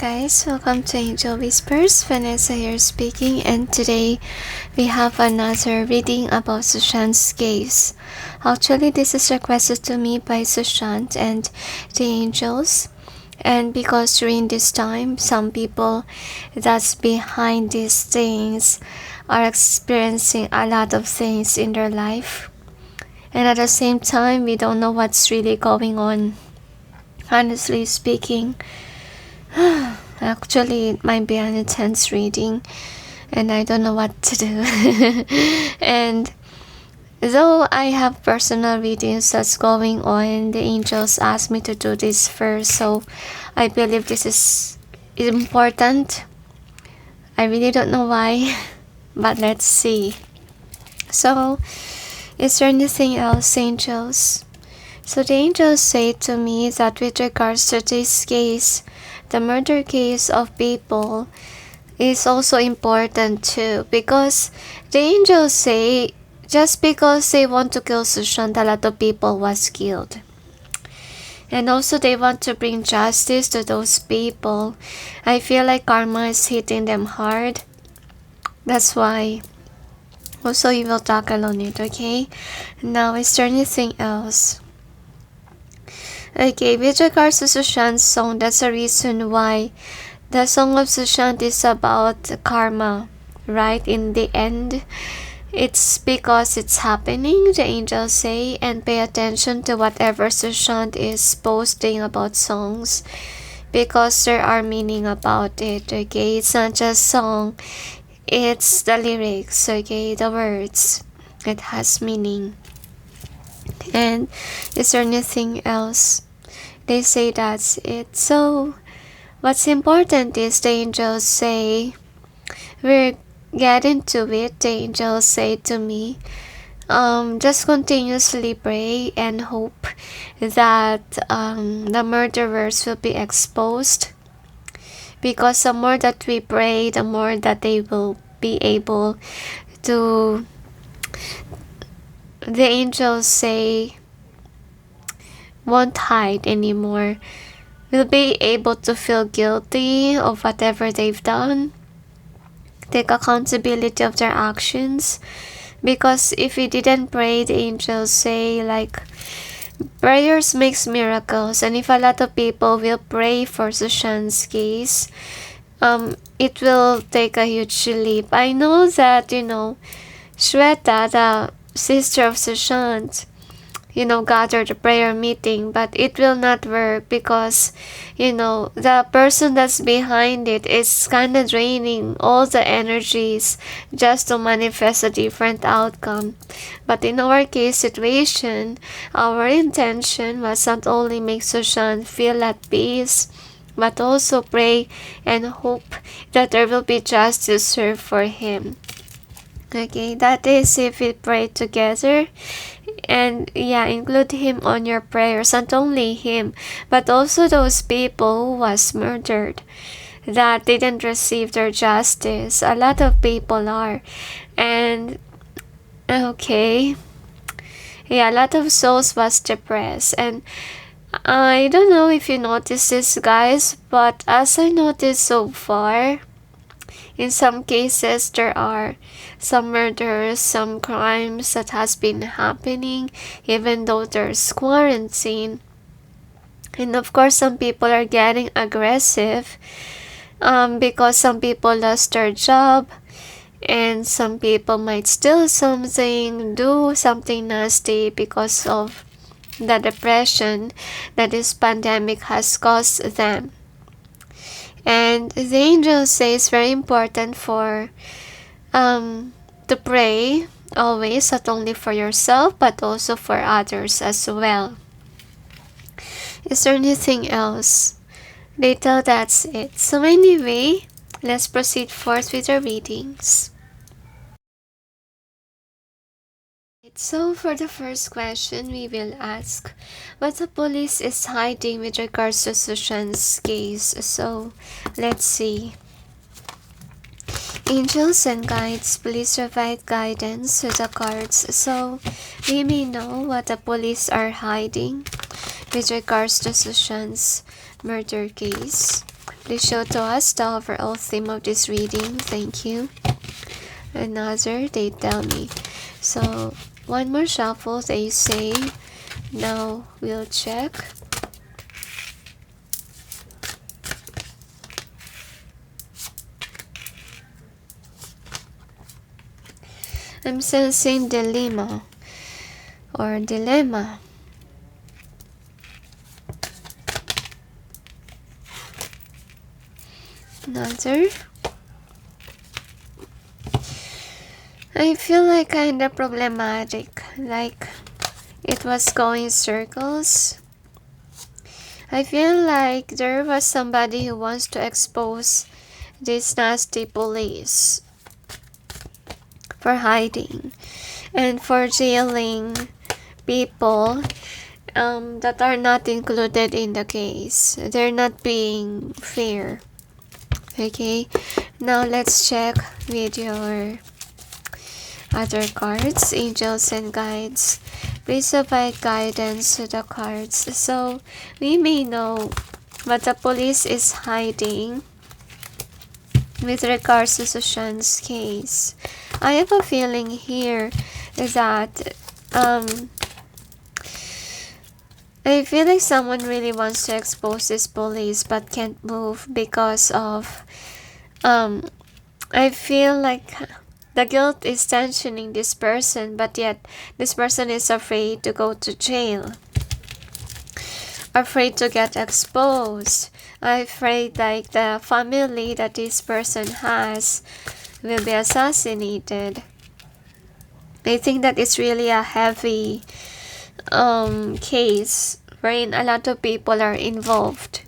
guys, welcome to Angel Whispers. Vanessa here speaking, and today we have another reading about Sushant's case. Actually, this is requested to me by Sushant and the angels, and because during this time some people that's behind these things are experiencing a lot of things in their life, and at the same time we don't know what's really going on. Honestly speaking, actually it might be an intense reading and I don't know what to do. And though I have personal readings that's going on, the angels asked me to do this first, so I believe this is important. I really don't know why, but let's see. So, is there anything else, angels? So the angels say to me that with regards to this case, the murder case of people is also important too, because the angels say just because they want to kill Sushant, a lot of people was killed. And also they want to bring justice to those people. I feel like karma is hitting them hard. That's why. Also, you will tackle on it, okay? Now, is there anything else? Okay, with regards to Sushant's song, that's the reason why the song of Sushant is about karma, right? In the end, it's because it's happening, the angels say, and pay attention to whatever Sushant is posting about songs, because there are meaning about it, okay? It's not just song, it's the lyrics, okay? The words, it has meaning. And is there anything else? They say that's it. So what's important is the angels say, we're getting to it. The angels say to me, just continuously pray and hope that the murderers will be exposed, because the more that we pray, the more that they will be able to, the angels say, won't hide anymore, will be able to feel guilty of whatever they've done, take accountability of their actions. Because if we didn't pray, the angels say, like, prayers makes miracles, and if a lot of people will pray for Sushant's case, it will take a huge leap. I know that, Shweta, the sister of Sushant, gathered a prayer meeting, but it will not work because, the person that's behind it is kind of draining all the energies just to manifest a different outcome. But in our case situation, our intention was not only make Sushant feel at peace, but also pray and hope that there will be justice served for him. Okay, that is if we pray together. And include him on your prayers. Not only him, but also those people who was murdered, that didn't receive their justice. A lot of people are. And okay, a lot of souls was depressed. And I don't know if you noticed this, guys, but as I noticed so far, in some cases, there are some murders, some crimes that has been happening, even though there's quarantine. And of course, some people are getting aggressive because some people lost their job, and some people might steal something, do something nasty because of the depression that this pandemic has caused them. And the angels say it's very important for to pray always, not only for yourself but also for others as well. Is there anything else? Little, that's it. So anyway, let's proceed forth with our readings. So for the first question, we will ask what the police is hiding with regards to Sushant's case. So let's see. Angels and guides, please provide guidance to the cards so we may know what the police are hiding with regards to Sushant's murder case. Please show to us the overall theme of this reading. Thank you. Another, they tell me. So, one more shuffle, they say. Now, we'll check. I'm sensing dilemma or dilemma. Another. I feel like kinda problematic, like it was going circles. I feel like there was somebody who wants to expose this nasty police for hiding and for jailing people that are not included in the case. They're not being fair. Okay, now let's check with your other cards, angels and guides. Please provide guidance to the cards so we may know what the police is hiding with regards to Sushant's case. I have a feeling here that I feel like someone really wants to expose this police but can't move because of I feel like the guilt is tensioning this person, but yet this person is afraid to go to jail, afraid to get exposed, afraid like the family that this person has will be assassinated. I think that it's really a heavy case wherein a lot of people are involved.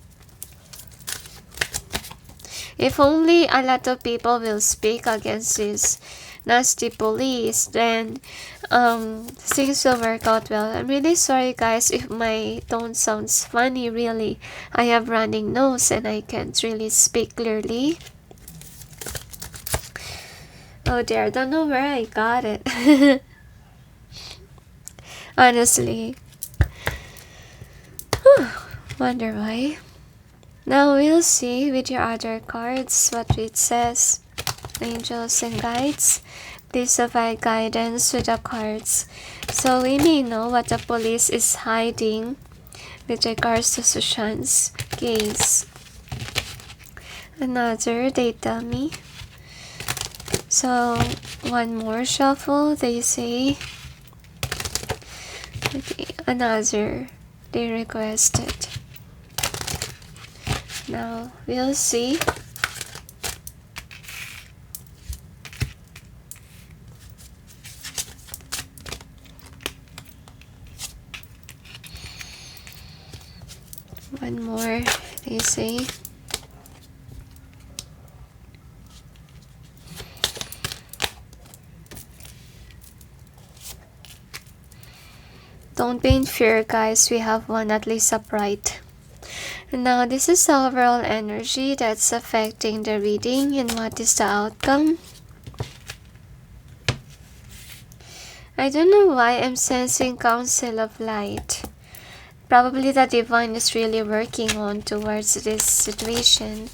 If only a lot of people will speak against this nasty police, then things will work out well. I'm really sorry guys if my tone sounds funny. Really, I have running nose and I can't really speak clearly. Oh dear, I don't know where I got it. Honestly. Wonder why. Now we'll see with your other cards what it says. Angels and guides, please provide guidance to the cards so we may know what the police is hiding with regards to Sushant's case. Another, they tell me. So one more shuffle, they say. Okay, another, they requested. Now we'll see. One more, they say. Don't be in fear guys, we have one at least upright. Now this is the overall energy that's affecting the reading and what is the outcome. I don't know why I'm sensing Council of Light. Probably the divine is really working on towards this situation.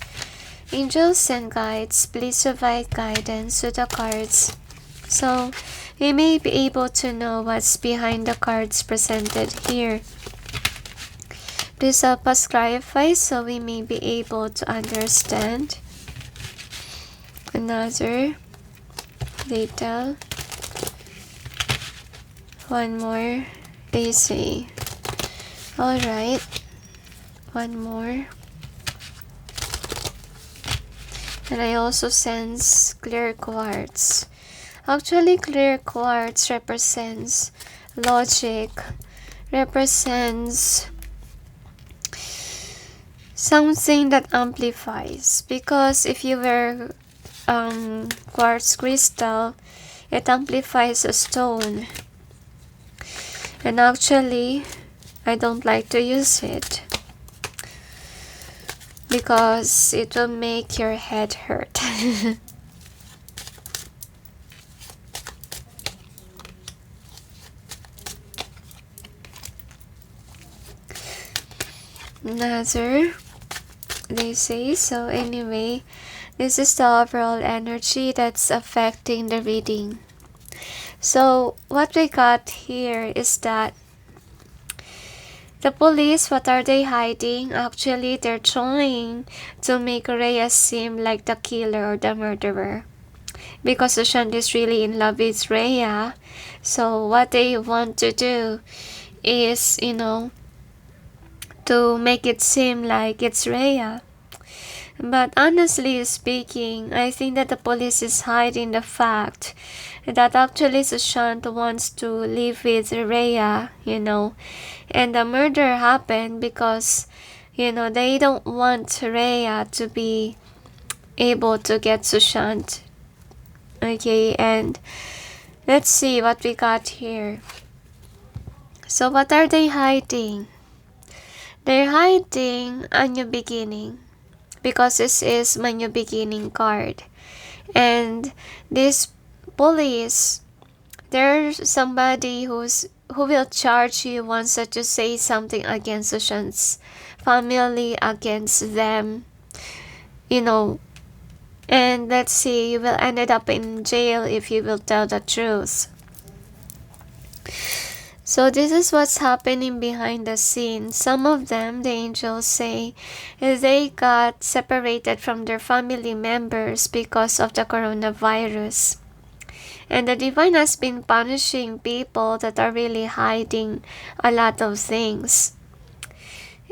Angels and guides, please provide guidance to the cards so we may be able to know what's behind the cards presented here. Please help us clarify so we may be able to understand. Another, they tell. One more, they say. Alright, one more. And I also sense clear quartz. Actually, clear quartz represents logic, represents something that amplifies. Because if you wear quartz crystal, it amplifies a stone. And actually, I don't like to use it because it will make your head hurt. Another, they say. So anyway, this is the overall energy that's affecting the reading. So what we got here is that the police, what are they hiding? Actually, they're trying to make Rhea seem like the killer or the murderer. Because Sushant is really in love with Rhea. So what they want to do is, to make it seem like it's Rhea. But honestly speaking, I think that the police is hiding the fact that actually Sushant wants to live with Rhea, and the murder happened because, they don't want Rhea to be able to get Sushant. Okay, and let's see what we got here. So what are they hiding? They're hiding a new beginning, because this is my new beginning card. And this police, there's somebody who will charge you once that you say something against Sushant's family, against them, and let's see, you will end up in jail if you will tell the truth. So this is what's happening behind the scenes. Some of them, the angels say, they got separated from their family members because of the coronavirus. And the divine has been punishing people that are really hiding a lot of things.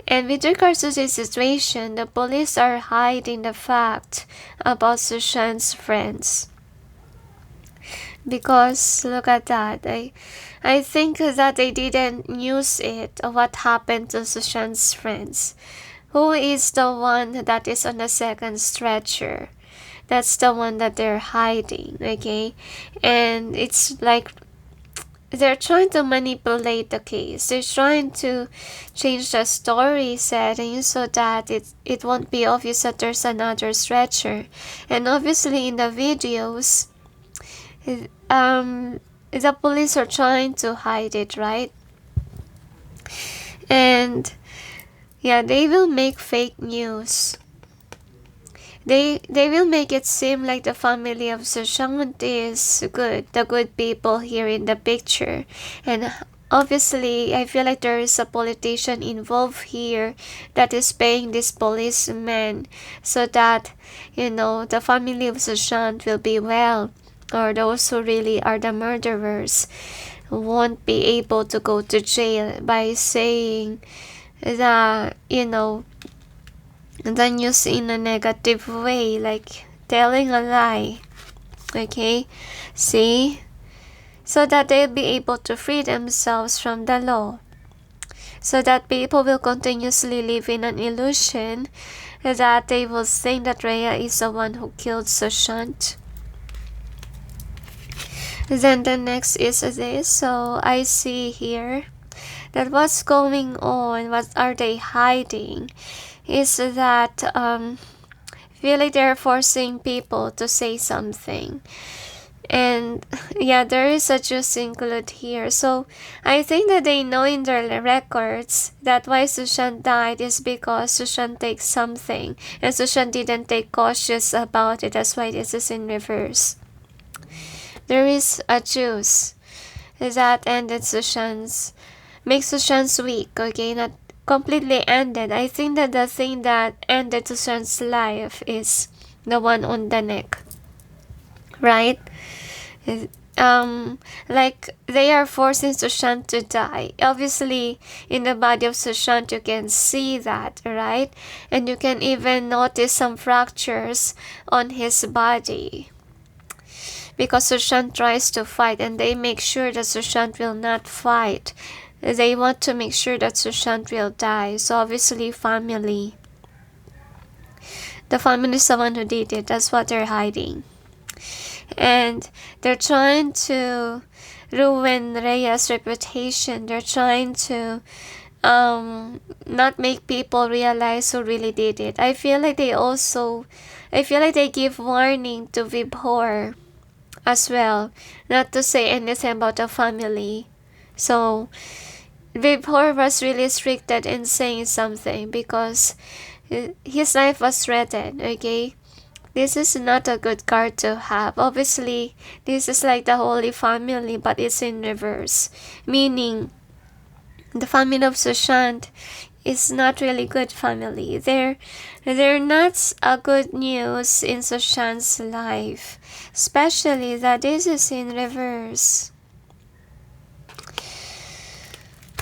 And with regards to this situation, the police are hiding the fact about Sushant's friends. Because look at that. I think that they didn't use it, what happened to Sushant's friends. Who is the one that is on the second stretcher? That's the one that they're hiding, okay? And it's like they're trying to manipulate the case. They're trying to change the story setting so that it won't be obvious that there's another stretcher. And obviously in the videos, the police are trying to hide it, right? And yeah, they will make fake news. They will make it seem like the family of Sushant is good, the good people here in the picture. And obviously, I feel like there is a politician involved here that is paying this policeman so that, the family of Sushant will be well, or those who really are the murderers won't be able to go to jail by saying that, the news in a negative way, like telling a lie. Okay? See? So that they'll be able to free themselves from the law. So that people will continuously live in an illusion that they will think that Rhea is the one who killed Sushant. Then the next is this. So I see here that what's going on, what are they hiding, is that feel like they're forcing people to say something. And yeah, there is a juice included here. So I think that they know in their records that why Sushant died is because Sushant takes something and Sushant didn't take cautious about it. That's why this is in reverse. There is a juice that ended makes Sushant's weak, okay? Not completely ended. I think that the thing that ended Sushant's life is the one on the neck, right? Like they are forcing Sushant to die. Obviously, in the body of Sushant, you can see that, right? And you can even notice some fractures on his body. Because Sushant tries to fight and they make sure that Sushant will not fight. They want to make sure that Sushant will die. So obviously family. The family is the one who did it. That's what they're hiding. And they're trying to ruin Rhea's reputation. They're trying to not make people realize who really did it. I feel like they give warning to Vibhor as well, not to say anything about the family. So Vibhor was really restricted in saying something because his life was threatened. Okay, this is not a good card to have. Obviously, this is like the Holy Family, but it's in reverse, meaning the family of Sushant is not really good family. They're not a good news in Sushant's life, especially that this is in reverse.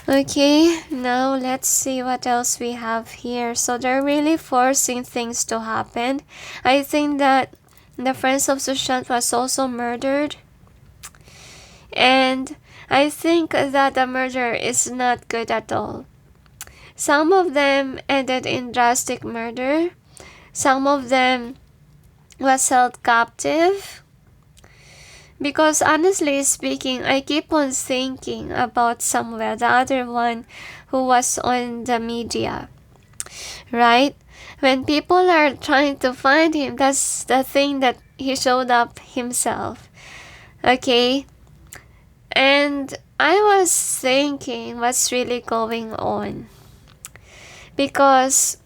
Okay, now let's see what else we have here. So they're really forcing things to happen. I think that the friends of Sushant was also murdered. And I think that the murder is not good at all. Some of them ended in drastic murder. Some of them was held captive. Because honestly speaking, I keep on thinking about Samuel, the other one who was on the media. Right? When people are trying to find him, that's the thing that he showed up himself. Okay? And I was thinking what's really going on. Because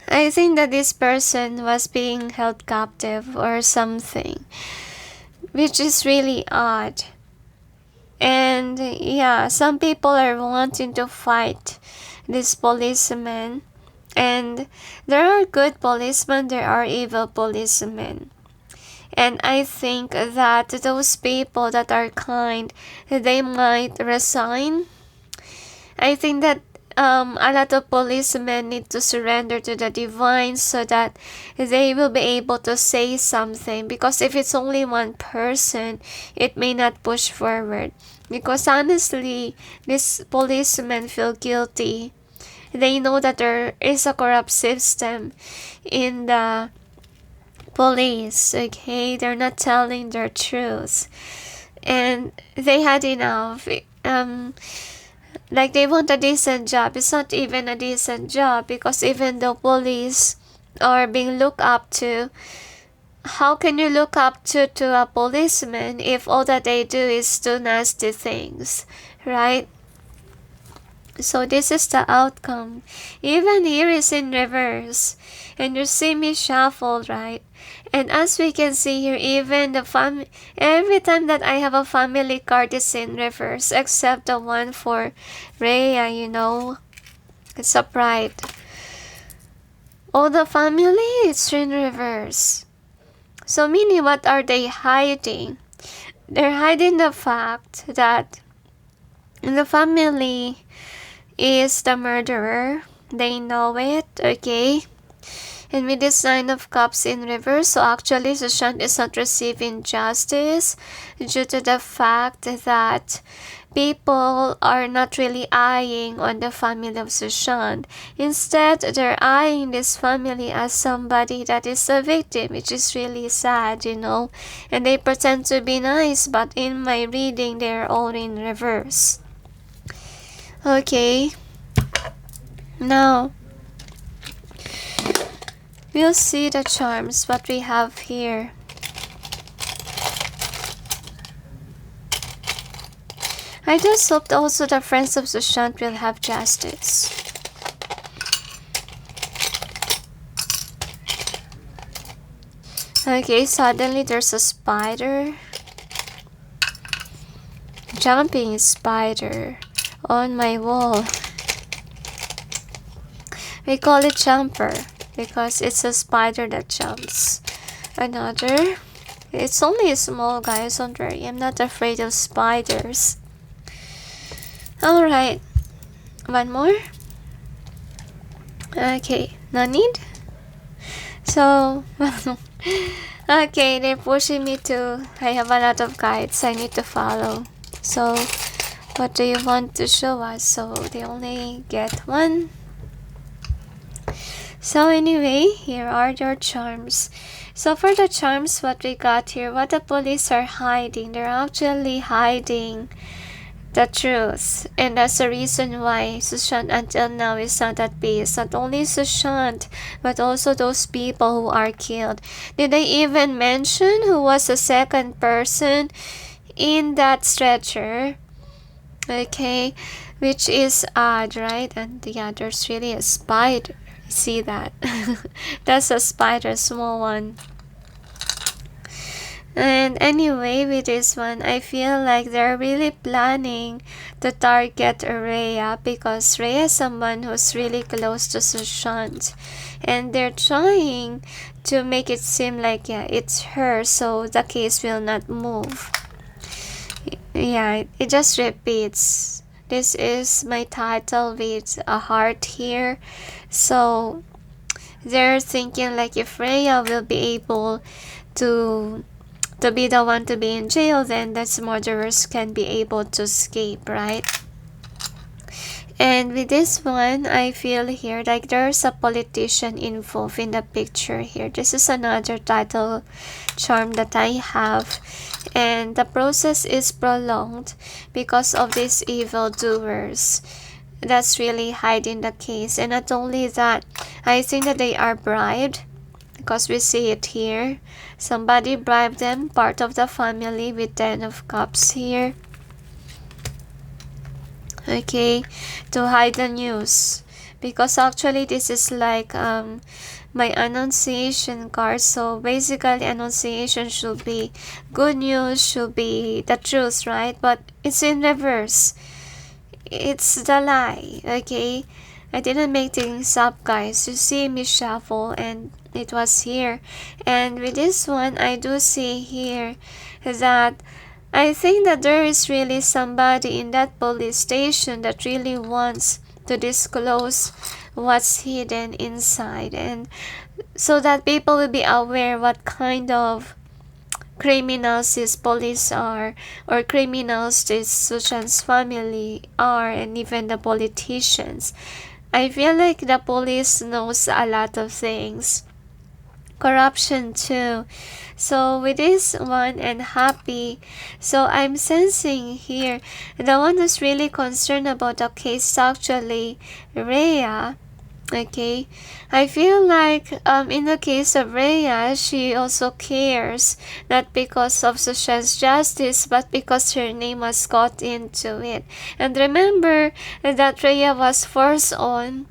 I think that this person was being held captive or something, which is really odd. And yeah, some people are wanting to fight this policeman. And there are good policemen, there are evil policemen. And I think that those people that are kind, they might resign. I think that a lot of policemen need to surrender to the divine so that they will be able to say something. Because if it's only one person, it may not push forward. Because honestly, these policemen feel guilty. They know that there is a corrupt system in the police. Okay, they're not telling their truth, and they had enough. Like they want a decent job. It's not even a decent job because even though police are being looked up to, how can you look up to a policeman if all that they do is do nasty things, right? So this is the outcome. Even here is in reverse. And you see me shuffled, right? And as we can see here, even the every time that I have a family card is in reverse, except the one for Rhea, you know. It's a pride. All the family, it's in reverse. So meaning, what are they hiding? They're hiding the fact that the family is the murderer. They know it, okay? And with this Nine of Cups in reverse, so actually Sushant is not receiving justice due to the fact that people are not really eyeing on the family of Sushant. Instead, they're eyeing this family as somebody that is a victim, which is really sad, you know. And they pretend to be nice, but in my reading, they're all in reverse. Okay. Now, we'll see the charms, what we have here. I just hope also the friends of Sushant will have justice. Okay, suddenly there's a spider. Jumping spider on my wall. We call it jumper because it's a spider that jumps. Another. It's only small, guys, don't worry. I'm not afraid of spiders. Alright. One more. Okay, no need. So, okay, they're pushing me to. I have a lot of guides I need to follow. So, what do you want to show us? So, they only get one. So anyway, here are your charms. So for the charms, what we got here, what the police are hiding, they're actually hiding the truth. And that's the reason why Sushant until now is not at peace. Not only Sushant, but also those people who are killed. Did they even mention who was the second person in that stretcher? Okay, which is odd, right? And yeah, there's really a spider. See that? That's a spider, small one. And anyway, with this one, I feel like they're really planning to target Rhea, because Rhea is someone who's really close to Sushant. And they're trying to make it seem like, yeah, it's her, so the case will not move. Yeah, it just repeats. This is my title with a heart here. So they're thinking like if Rhea will be able to be the one to be in jail, then that's murderers can be able to escape, right? And with this one, I feel here like there's a politician involved in the picture here. This is another title charm that I have. And the process is prolonged because of these evildoers that's really hiding the case. And not only that, I think that they are bribed, because we see it here. Somebody bribed them, part of the family, with 10 of cups here. Okay, to hide the news, because actually this is like my annunciation card. So basically annunciation should be good news, should be the truth, right? But it's in reverse, it's the lie. Okay, I didn't make things up, guys. You see me shuffle and it was here. And with this one, I do see here that I think that there is really somebody in that police station that really wants to disclose what's hidden inside, and so that people will be aware what kind of criminals these police are, or criminals this Sushant's family are, and even the politicians. I feel like the police knows a lot of things. Corruption too. So with this one and happy, so I'm sensing here the one who's really concerned about the case is actually Rhea. Okay, I feel like in the case of Rhea, she also cares, not because of Sushant's justice, but because her name was got into it. And remember that Rhea was forced on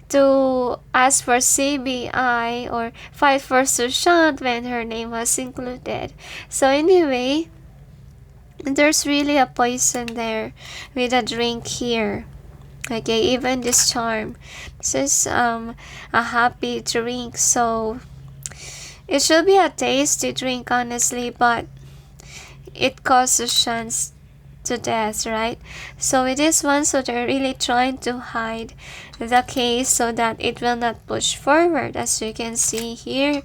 to ask for CBI or fight for Sushant when her name was included. So anyway, there's really a poison there with a drink here. Okay, even this charm. This is a happy drink, so it should be a tasty drink, honestly, but it causes Sushant to death, right? So it is one, so they're really trying to hide the case so that it will not push forward, as you can see here.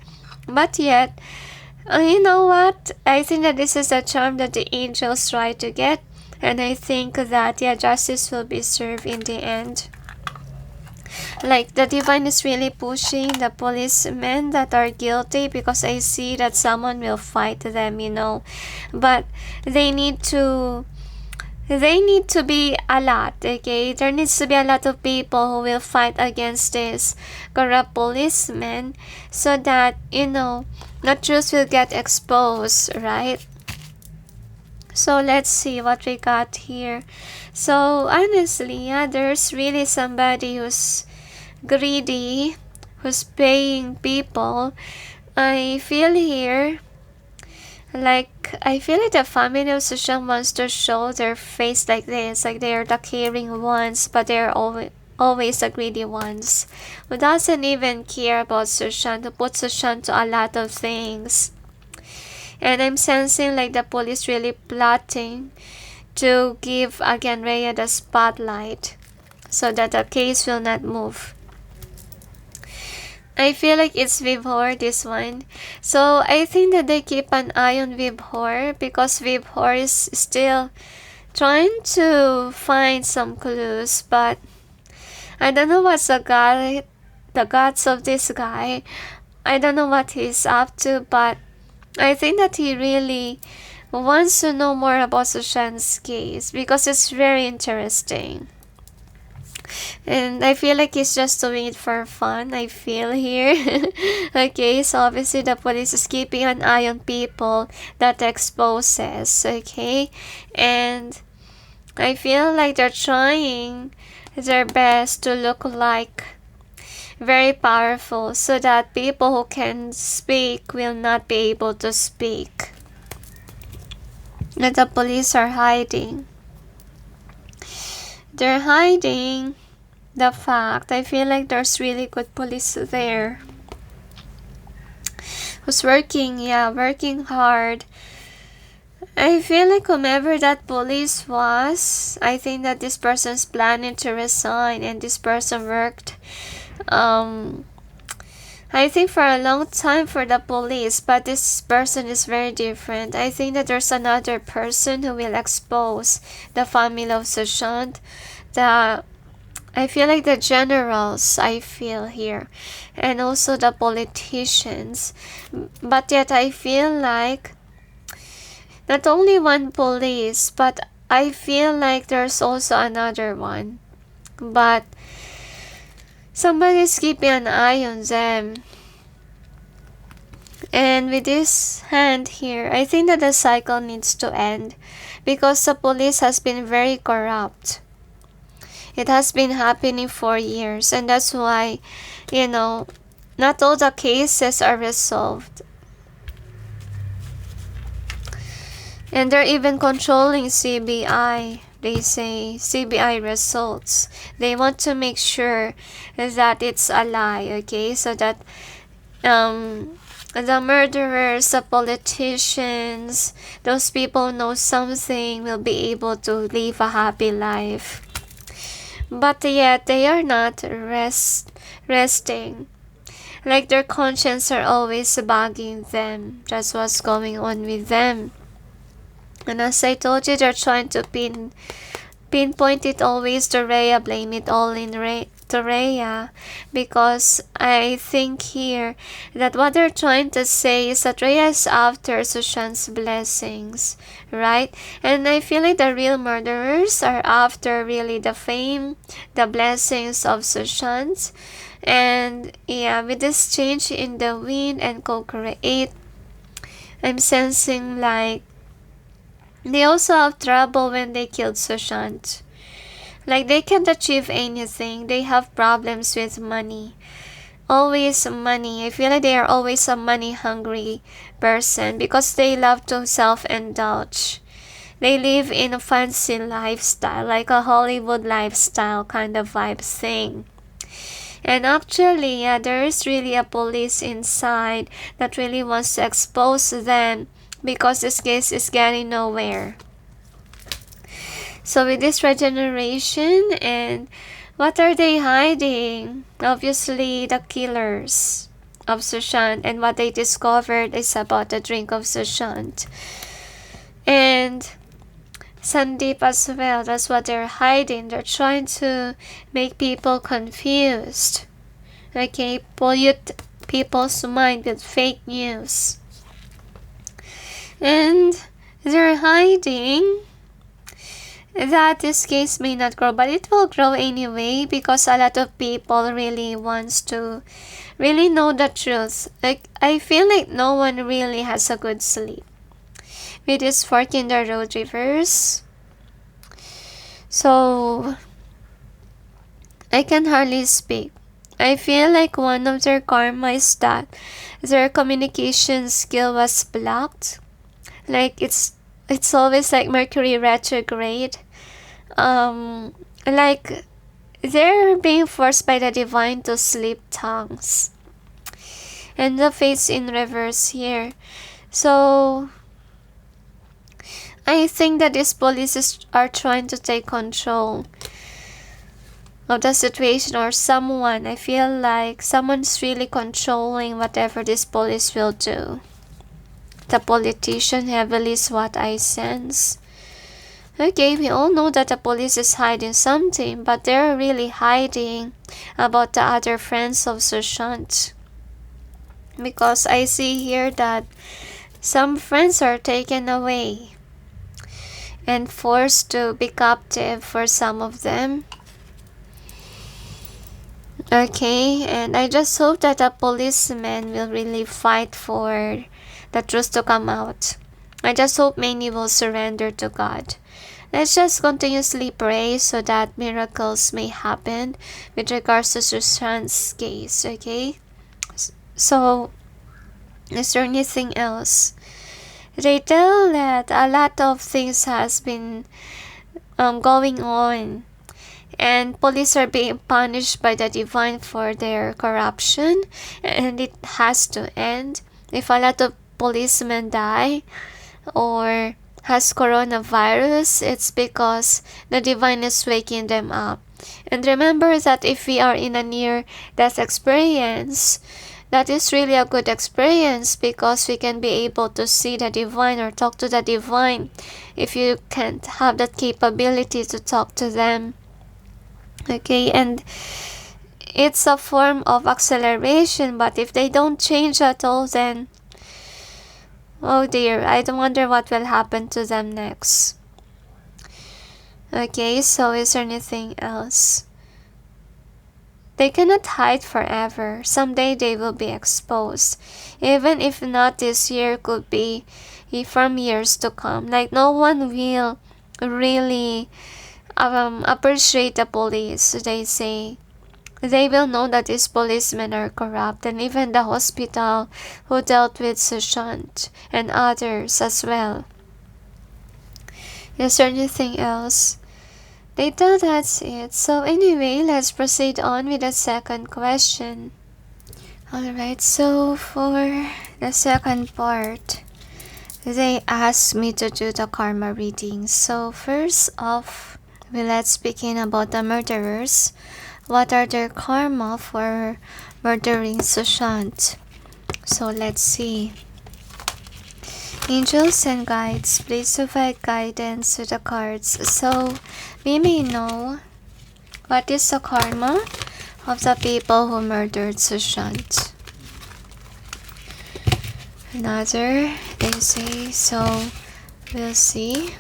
But yet, you know what? I think that this is a charm that the angels try to get, and I think that, yeah, justice will be served in the end. Like the divine is really pushing the policemen that are guilty, because I see that someone will fight them, you know. But they need to be a lot, okay? There needs to be a lot of people who will fight against this corrupt policemen, so that, you know, the truth will get exposed, right? So let's see what we got here. So honestly, yeah, there's really somebody who's greedy, who's paying people. I feel here like, I feel like the family of Sushant wants to show their face like this, like they're the caring ones, but they're always the greedy ones, who doesn't even care about Sushant, who puts Sushant to a lot of things. And I'm sensing like the police really plotting to give again Rhea the spotlight, so that the case will not move. I feel like it's Vibhor, this one. So I think that they keep an eye on Vibhor, because Vibhor is still trying to find some clues, but I don't know what's the guts of this guy. I don't know what he's up to, but I think that he really wants to know more about Sushant's case, because it's very interesting. And I feel like he's just doing it for fun, I feel here. Okay, so obviously the police is keeping an eye on people that exposes, okay? And I feel like they're trying their best to look like very powerful, so that people who can speak will not be able to speak. And the police are hiding. They're hiding the fact. I feel like there's really good police there who's working hard. I feel like whomever that police was, I think that this person's planning to resign, and this person worked I think for a long time for the police, but this person is very different. I think that there's another person who will expose the family of Sushant. I feel like the generals, I feel here, and also the politicians. But yet I feel like not only one police, but I feel like there's also another one. But somebody's keeping an eye on them. And with this hand here, I think that the cycle needs to end, because the police has been very corrupt. It has been happening for years, and that's why, not all the cases are resolved. And they're even controlling CBI. They say CBI results. They want to make sure that it's a lie, okay? So that the murderers, the politicians, those people know something, will be able to live a happy life. But yet they are not resting. Like their conscience are always bugging them. That's what's going on with them. And as I told you, they're trying to pinpoint it always to Rhea, blame it all to Rhea, because I think here that what they're trying to say is that Rhea is after Sushant's blessings, right? And I feel like the real murderers are after really the fame, the blessings of Sushant. And yeah, with this change in the wind and co-create, I'm sensing like they also have trouble when they killed Sushant. Like they can't achieve anything. They have problems with money. Always money. I feel like they are always a money hungry person, because they love to self-indulge. They live in a fancy lifestyle, like a Hollywood lifestyle kind of vibe thing. And actually, yeah, there is really a police inside that really wants to expose them, because this case is getting nowhere. So with this regeneration, and what are they hiding? Obviously the killers of Sushant, and what they discovered is about the drink of Sushant. And Sandeep as well, that's what they're hiding. They're trying to make people confused. Okay, pollute people's mind with fake news. And they're hiding that this case may not grow, but it will grow anyway, because a lot of people really wants to really know the truth. Like I feel like no one really has a good sleep with this fork in the road reverse. So I can hardly speak. I feel like one of their karma is that their communication skill was blocked. Like it's always like Mercury retrograde. Like they're being forced by the divine to sleep tongues. And the fates in reverse here. So I think that these police are trying to take control of the situation, or someone. I feel like someone's really controlling whatever this police will do. The politician heavily is what I sense. Okay, we all know that the police is hiding something, but they're really hiding about the other friends of Sushant. Because I see here that some friends are taken away and forced to be captive for some of them. Okay, and I just hope that the policemen will really fight for the truth to come out. I just hope many will surrender to God. let's just continuously pray so that miracles may happen with regards to Sushant's case, okay? So, is there anything else? They tell that a lot of things has been going on, and police are being punished by the divine for their corruption, and it has to end. If a lot of policemen die or has coronavirus, it's because the divine is waking them up. And remember that if we are in a near death experience, that is really a good experience because we can be able to see the divine or talk to the divine if you can't have that capability to talk to them. Okay, and it's a form of acceleration, but if they don't change at all, then oh dear, I wonder what will happen to them next. Okay, so is there anything else? They cannot hide forever. Someday they will be exposed. Even if not this year, could be from years to come. Like no one will really appreciate the police, they say. They will know that these policemen are corrupt, and even the hospital who dealt with Sushant and others as well. Is there anything else? They tell that's it. So anyway, let's proceed on with the second question. Alright, so for the second part, they asked me to do the karma reading. So first off, let's begin about the murderers. What are their karma for murdering Sushant? So let's see. Angels and guides, please provide guidance to the cards so we may know what is the karma of the people who murdered Sushant. Another, they say, so we'll see.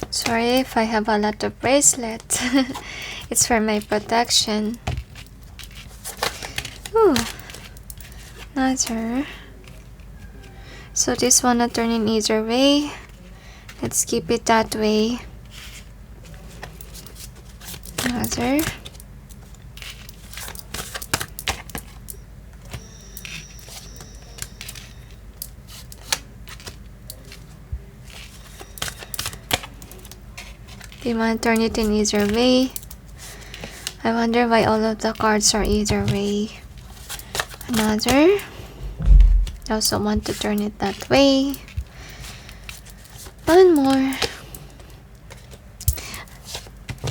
Sorry if I have a lot of bracelet. It's for my protection. Ooh. Another. So this one not turn in either way. Let's keep it that way. Another. They want to turn it in either way. I wonder why all of the cards are either way. Another. I also want to turn it that way. One more.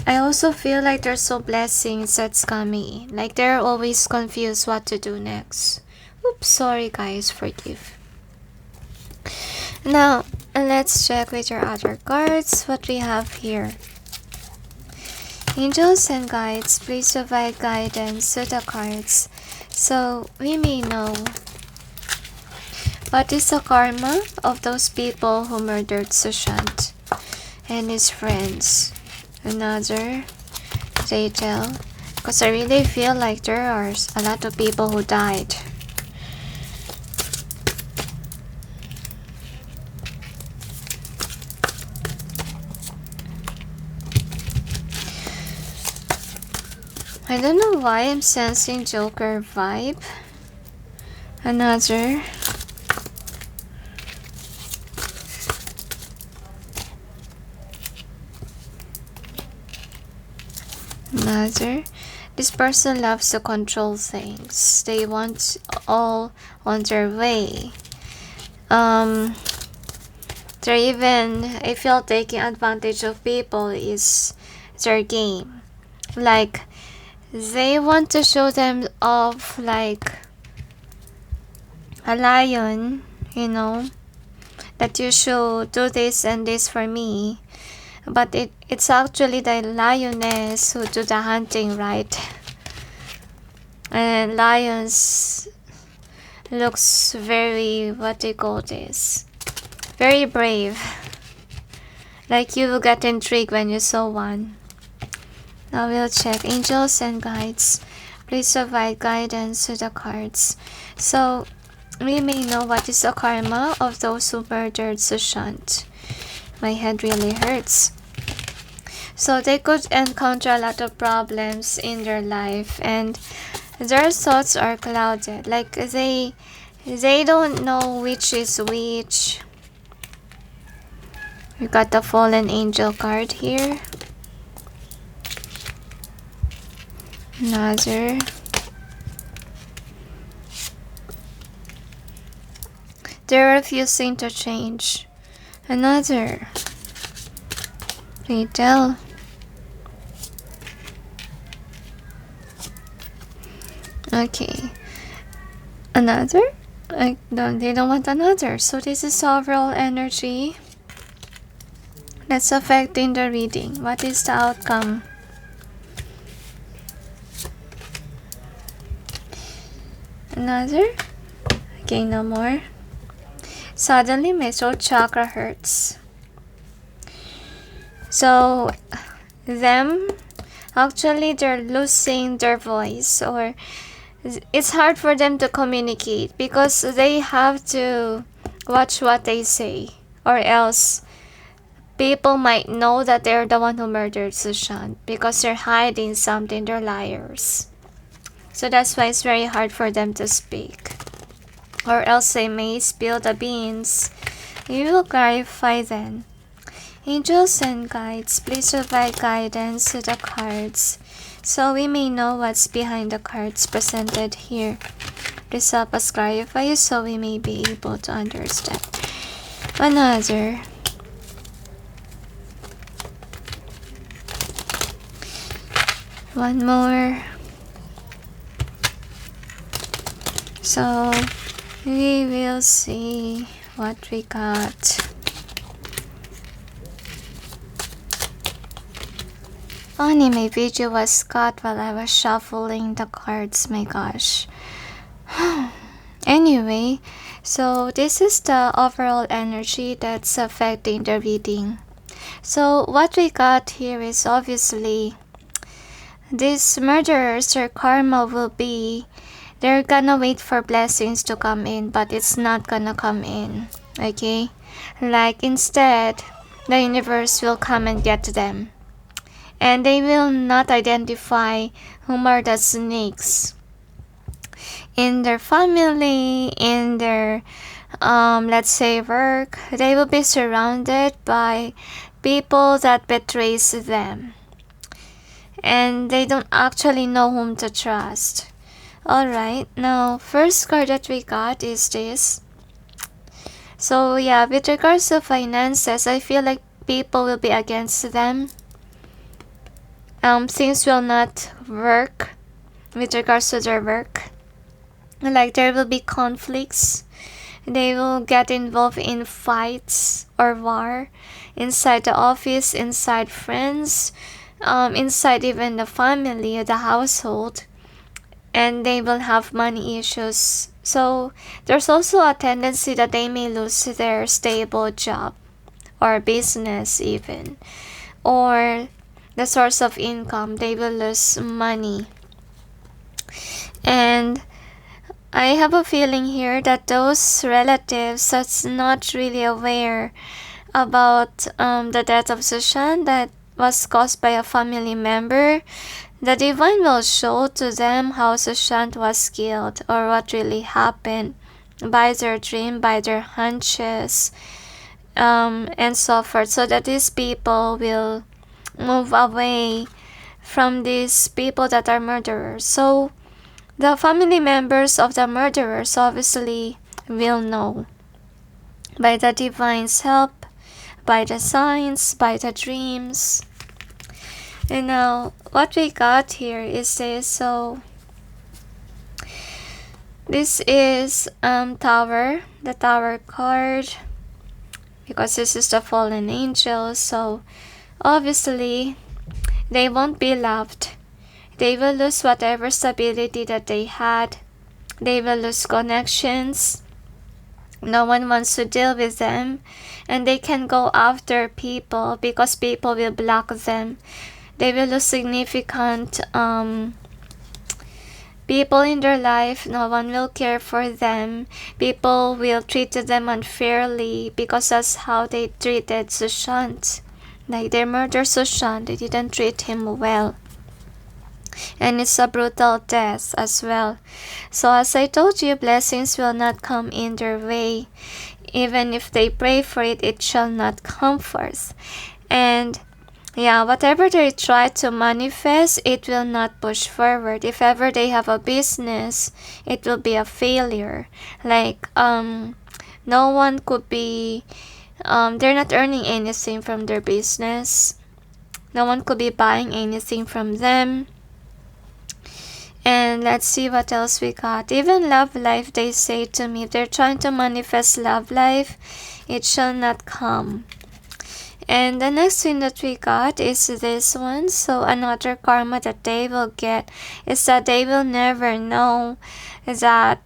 I also feel like there's some blessings that's coming. Like they're always confused what to do next. Oops, sorry guys, forgive. Now, let's check with your other cards what we have here. Angels and guides, please provide guidance to the cards so we may know what is the karma of those people who murdered Sushant and his friends. Another, they tell, because I really feel like there are a lot of people who died. I don't know why I'm sensing Joker vibe. Another. Another. This person loves to control things. They want all on their way. They're even, I feel taking advantage of people is their game. Like, they want to show them off like a lion, you know, that you should do this and this for me. But it's actually the lioness who do the hunting, right? And lions looks very, what do you call this? Very brave. Like you will get intrigued when you saw one. Now we'll check angels and guides. Please provide guidance to the cards. So we may know what is the karma of those who murdered Sushant. My head really hurts. So they could encounter a lot of problems in their life, and their thoughts are clouded. Like they don't know which is which. We got the fallen angel card here. Another. They're refusing to change. Another. Retell. Okay. Another? They don't want another. So this is overall energy that's affecting the reading. What is the outcome? Another? Okay, no more. Suddenly my throat chakra hurts. So them, actually they're losing their voice, or it's hard for them to communicate because they have to watch what they say, or else people might know that they're the one who murdered Sushant because they're hiding something. They're liars. So that's why it's very hard for them to speak, or else they may spill the beans. You will clarify then. Angels and guides, please provide guidance to the cards so we may know what's behind the cards presented here. Please help us clarify so we may be able to understand. Another. One more. So we will see what we got. Funny, my video was cut while I was shuffling the cards. My gosh. Anyway, so this is the overall energy that's affecting the reading. So what we got here is obviously these murderers, their karma will be they're gonna wait for blessings to come in, but it's not gonna come in. Okay? Like instead, the universe will come and get them. And they will not identify whom are the snakes in their family, in their let's say work. They will be surrounded by people that betrays them, and they don't actually know whom to trust. Alright, now first card that we got is this. So yeah, with regards to finances, I feel like people will be against them. Things will not work with regards to their work. Like there will be conflicts. They will get involved in fights or war inside the office, inside friends, inside even the family, the household, and they will have money issues. So there's also a tendency that they may lose their stable job or business even, or the source of income. They will lose money. And I have a feeling here that those relatives that's not really aware about the death of Sushant that was caused by a family member, the divine will show to them how Sushant was killed or what really happened by their dream, by their hunches, and so forth, so that these people will move away from these people that are murderers. So the family members of the murderers obviously will know by the divine's help, by the signs, by the dreams. And now what we got here is this. So this is Tower, the Tower card, because this is the fallen angel. So obviously they won't be loved. They will lose whatever stability that they had. They will lose connections. No one wants to deal with them, and they can go after people because people will block them. They will lose significant people in their life. No one will care for them. People will treat them unfairly because that's how they treated Sushant. Like they murdered Sushant, they didn't treat him well. And it's a brutal death as well. So as I told you, blessings will not come in their way. Even if they pray for it, it shall not come forth. And yeah, whatever they try to manifest, it will not push forward. If ever they have a business, it will be a failure. Like no one could be they're not earning anything from their business. No one could be buying anything from them. And let's see what else we got. Even love life, they say to me, if they're trying to manifest love life, it shall not come. And the next thing that we got is this one. So another karma that they will get is that they will never know that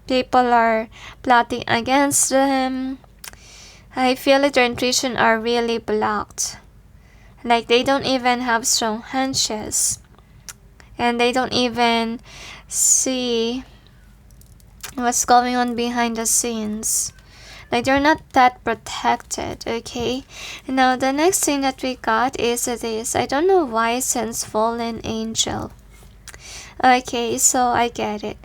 people are plotting against them. I feel like their intuition are really blocked. Like they don't even have strong hunches. And they don't even see what's going on behind the scenes. Like they're not that protected, okay? Now the next thing that we got is this. I don't know why it says fallen angel. Okay, so I get it.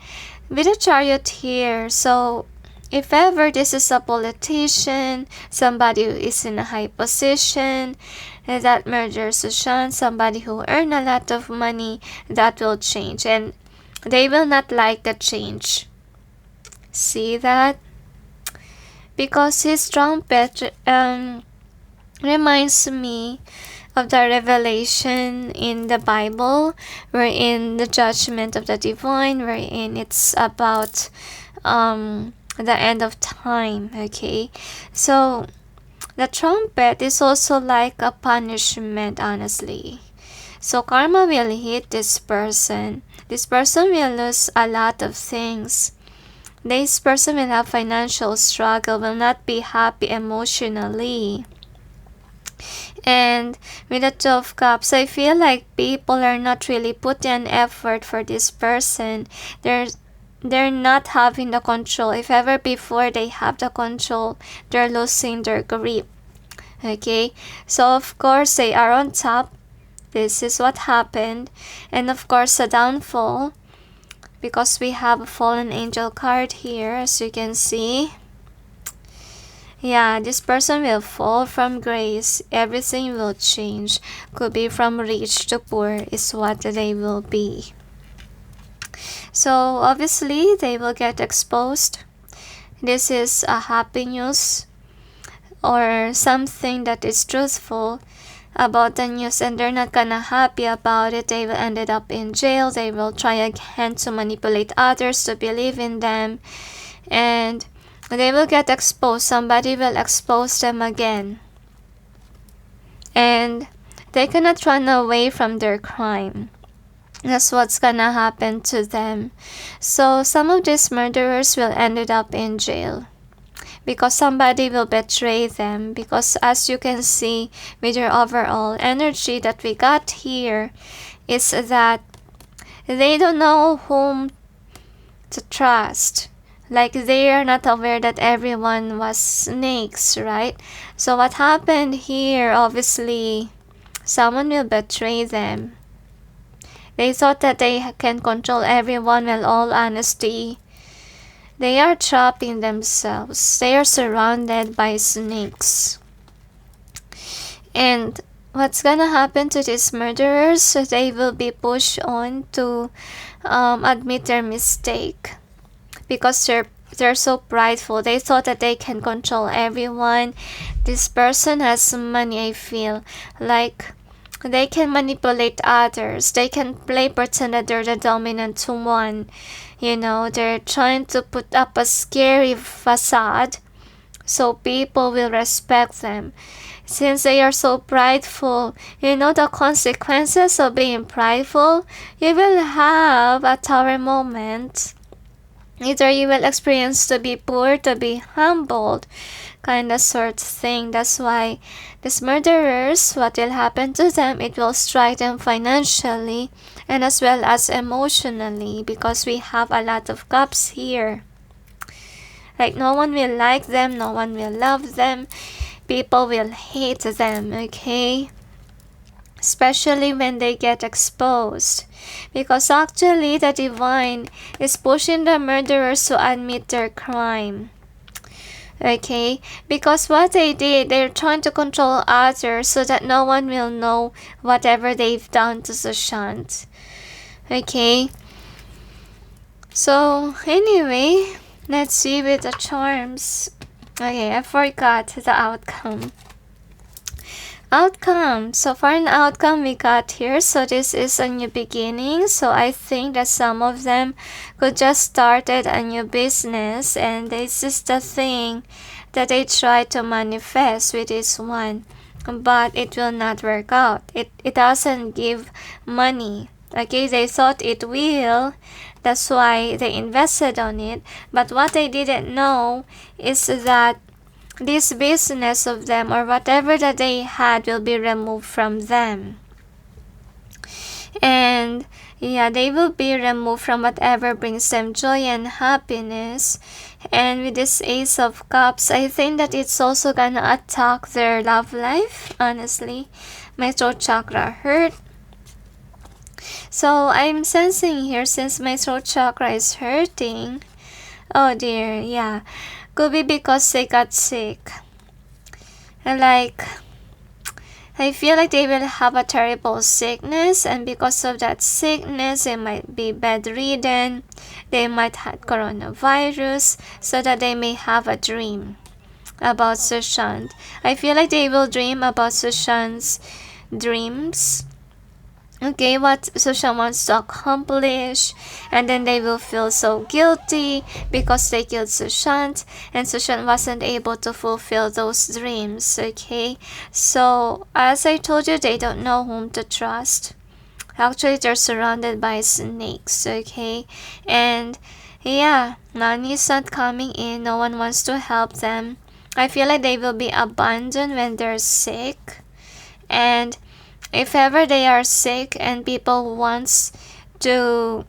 With the chariot here, so if ever this is a politician, somebody who is in a high position, that murders Sushant, somebody who earn a lot of money, that will change. And they will not like the change. See that? Because his trumpet reminds me of the revelation in the Bible, wherein the judgment of the divine, wherein it's about the end of time, okay? So the trumpet is also like a punishment, honestly. So karma will hit this person. This person will lose a lot of things. This person will have financial struggle, will not be happy emotionally. And with the Two of Cups, I feel like people are not really putting an effort for this person. They're not having the control. If ever before they have the control, they're losing their grip. Okay, so of course they are on top. This is what happened. And of course the downfall, because we have a fallen angel card here, as you can see. Yeah, this person will fall from grace. Everything will change. Could be from rich to poor is what they will be. So obviously they will get exposed. This is a happy news or something that is truthful about the news, and they're not gonna happy about it. They will ended up in jail. They will try again to manipulate others to believe in them, and they will get exposed. Somebody will expose them again, and they cannot run away from their crime. That's what's gonna happen to them. So some of these murderers will ended up in jail because somebody will betray them. Because as you can see with your overall energy that we got here, is that they don't know whom to trust. Like they are not aware that everyone was snakes, right? So what happened here, obviously someone will betray them. They thought that they can control everyone. Well, all honesty, they are trapping themselves. They are surrounded by snakes. And what's gonna happen to these murderers? So they will be pushed on to admit their mistake, because they're so prideful. They thought that they can control everyone. This person has money, I feel like they can manipulate others. They can play pretend that they're the dominant one. You know, they're trying to put up a scary facade so people will respect them. Since they are so prideful, you know the consequences of being prideful? You will have a tower moment. Either you will experience to be poor, to be humbled, kind of sort of thing. That's why these murderers, what will happen to them, it will strike them financially and as well as emotionally, because we have a lot of cups here. Like, no one will like them, no one will love them, people will hate them, okay? Especially when they get exposed. Because actually the divine is pushing the murderers to admit their crime. Okay? Because what they did, they're trying to control others so that no one will know whatever they've done to Sushant. Okay? So, anyway, let's see with the charms. Okay, I forgot the outcome. Outcome. So for an outcome we got here, so this is a new beginning. So I think that some of them could just started a new business, and this is the thing that they try to manifest with this one, but it will not work out. It doesn't give money. Okay, they thought it will, that's why they invested on it, but what they didn't know is that this business of them or whatever that they had will be removed from them. And yeah, they will be removed from whatever brings them joy and happiness. And with this Ace of Cups, I think that it's also gonna attack their love life, honestly. My throat chakra hurt. So I'm sensing here, since my throat chakra is hurting, oh dear, yeah, could be because they got sick. And like, I feel like they will have a terrible sickness, and because of that sickness, they might be bedridden, they might have coronavirus, so that they may have a dream about Sushant. I feel like they will dream about Sushant's dreams. Okay, what Sushant wants to accomplish, and then they will feel so guilty because they killed Sushant, and Sushant wasn't able to fulfill those dreams. Okay, so as I told you, they don't know whom to trust. Actually, they're surrounded by snakes. Okay, and yeah, money is not coming in, no one wants to help them. I feel like they will be abandoned when they're sick, and if ever they are sick and people wants to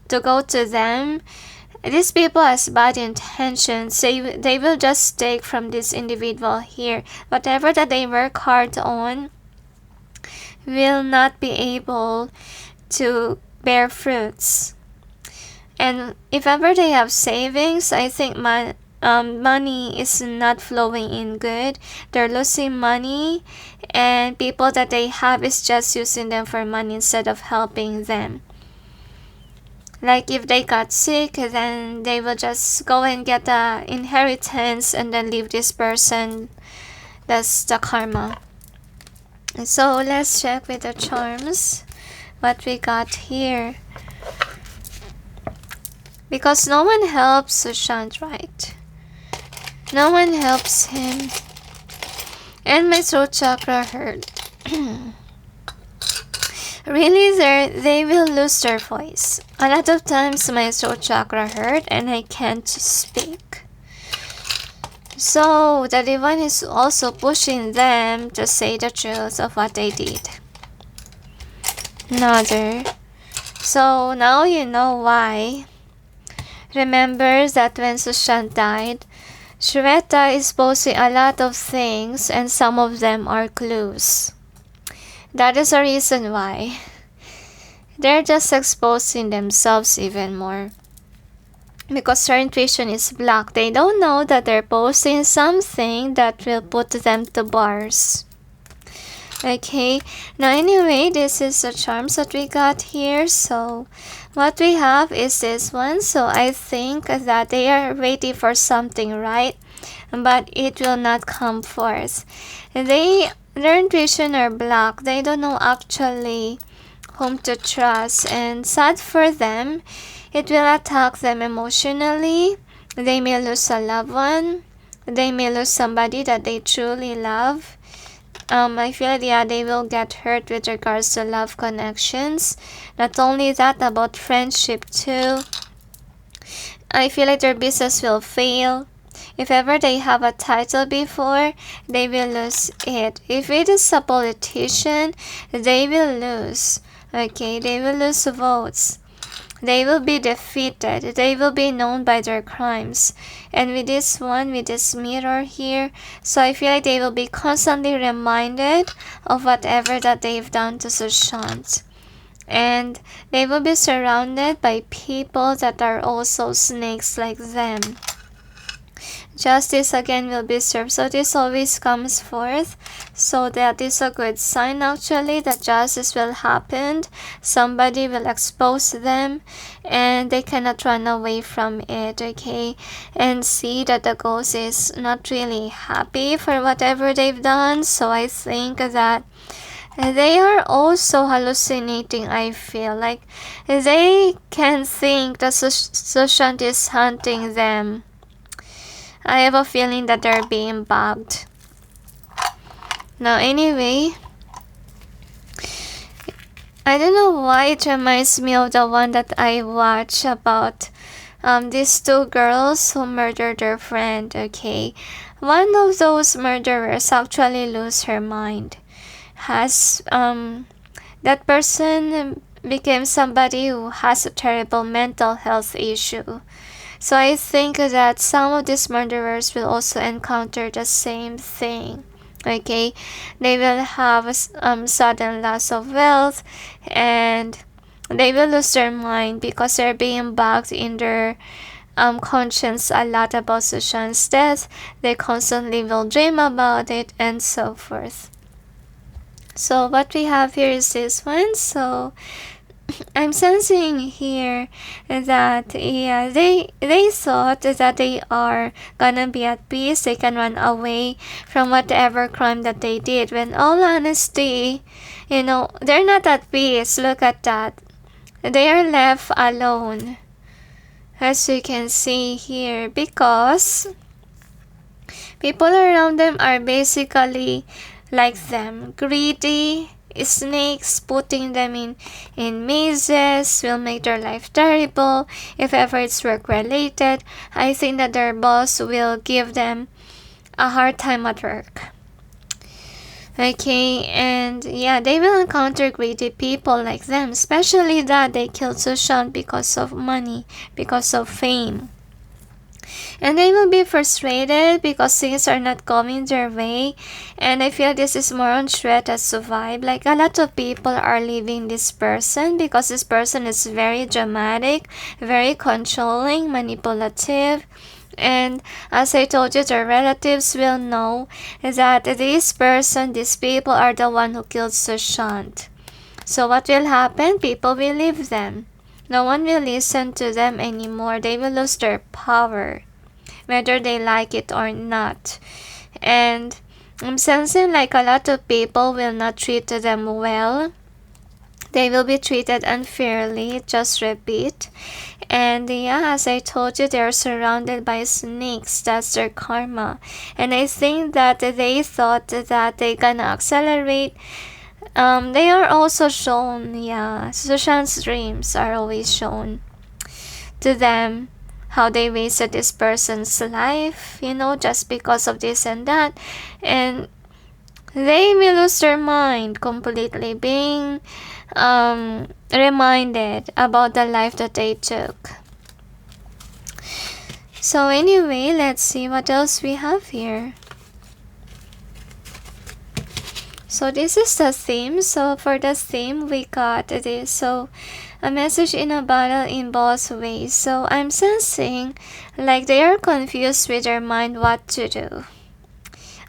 go to them, these people has bad intentions. They will just take from this individual here. Whatever that they work hard on will not be able to bear fruits. And if ever they have savings, I think money is not flowing in good. They're losing money, and people that they have is just using them for money instead of helping them. Like if they got sick, then they will just go and get the inheritance and then leave this person. That's the karma. So let's check with the charms what we got here. Because no one helps Sushant, right? No one helps him. And my throat chakra hurt. Really, they will lose their voice. A lot of times my throat chakra hurt and I can't speak. So the divine is also pushing them to say the truth of what they did. Another. So now you know why. Remember that when Sushant died, Shweta is posting a lot of things, and some of them are clues. That is the reason why. They're just exposing themselves even more. Because their intuition is blocked. They don't know that they're posting something that will put them to bars. Okay, now anyway, this is the charms that we got here. So what we have is this one. So I think that they are waiting for something, right? But it will not come forth. Their intuition are blocked. They don't know actually whom to trust, and sad for them, it will attack them emotionally. They may lose a loved one. They may lose somebody that they truly love. I feel like, yeah, they will get hurt with regards to love connections. Not only that, about friendship too. I feel like their business will fail. If ever they have a title before, they will lose it. If it is a politician, they will lose. Okay, they will lose votes. They will be defeated. They will be known by their crimes. And with this one, with this mirror here, so I feel like they will be constantly reminded of whatever that they've done to Sushant. And they will be surrounded by people that are also snakes like them. Justice again will be served. So this always comes forth. So that is a good sign actually that justice will happen. Somebody will expose them and they cannot run away from it, okay? And see that the ghost is not really happy for whatever they've done. So I think that they are also hallucinating. I feel like they can think that Sushant is hunting them. I have a feeling that they're being bugged. Now anyway, I don't know why it reminds me of the one that I watched about these two girls who murdered their friend, okay? One of those murderers actually lose her mind. That person became somebody who has a terrible mental health issue. So I think that some of these murderers will also encounter the same thing. Okay, they will have sudden loss of wealth and they will lose their mind because they're being bugged in their conscience a lot about Sushant's death. They constantly will dream about it and so forth. So what we have here is this one. So I'm sensing here that yeah, they thought that they are gonna be at peace. They can run away from whatever crime that they did. When all honesty, they're not at peace. Look at that. They are left alone, as you can see here, because people around them are basically like them, greedy snakes. Putting them in mazes will make their life terrible. If ever it's work related, I think that their boss will give them a hard time at work. Okay, and yeah, they will encounter greedy people like them, especially that they killed Sushant because of money, because of fame. And they will be frustrated because things are not going their way. And I feel this is more on threat as to vibe. Like a lot of people are leaving this person because this person is very dramatic, very controlling, manipulative. And as I told you, their relatives will know that these people are the one who killed Sushant. So what will happen? People will leave them. No one will listen to them anymore. They will lose their power, whether they like it or not. And I'm sensing like a lot of people will not treat them well. They will be treated unfairly, just repeat. And yeah, as I told you, they're surrounded by snakes. That's their karma. And I think that they thought that they're gonna accelerate. They are also shown, yeah, Sushant's dreams are always shown to them, how they wasted this person's life, just because of this and that. And they will lose their mind completely, being reminded about the life that they took. So anyway, let's see what else we have here. So this is the theme. So for the theme, we got this. So a message in a bottle in both ways. So I'm sensing like they are confused with their mind what to do.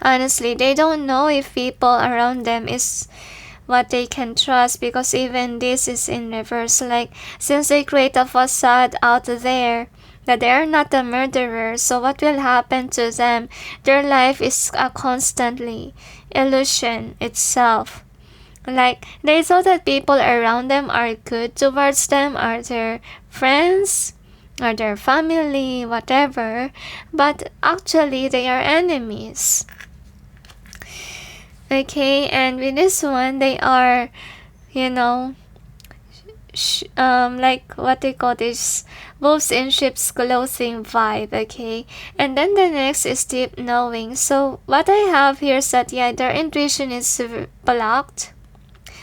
Honestly, they don't know if people around them is what they can trust, because even this is in reverse. Like, since they create a facade out there that they are not a murderer, so what will happen to them? Their life is a constantly illusion itself. Like, they thought that people around them are good towards them, are their friends, or their family, whatever, but actually they are enemies. Okay, and with this one, they are, like what they call this, wolves in sheep's clothing vibe, okay? And then the next is deep knowing. So what I have here is that, yeah, their intuition is blocked.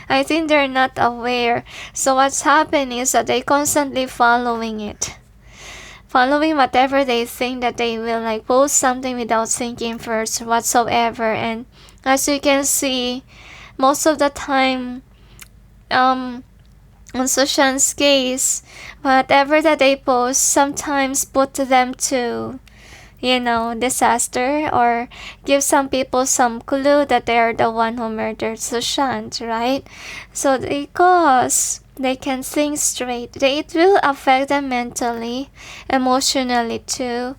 I think they're not aware. So what's happening is that they constantly following it. Following whatever they think that they will, like post something without thinking first whatsoever. And as you can see, most of the time, on Sushant's case, whatever that they post sometimes put them to, disaster, or give some people some clue that they are the one who murdered Sushant, right? So because they can think straight, it will affect them mentally, emotionally too.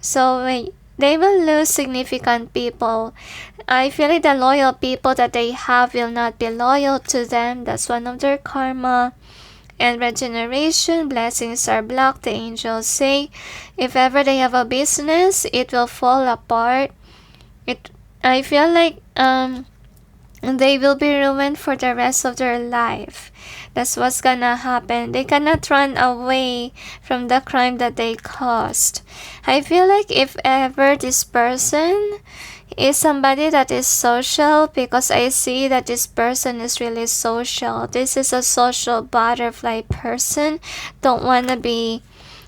So they will lose significant people. I feel like the loyal people that they have will not be loyal to them. That's one of their karma. And regeneration, blessings are blocked. The angels say if ever they have a business, it will fall apart. I feel like they will be ruined for the rest of their life. That's what's gonna happen. They cannot run away from the crime that they caused. I feel like if ever this person is somebody that is social, because I see that this person is really social. This is a social butterfly person. Don't wanna be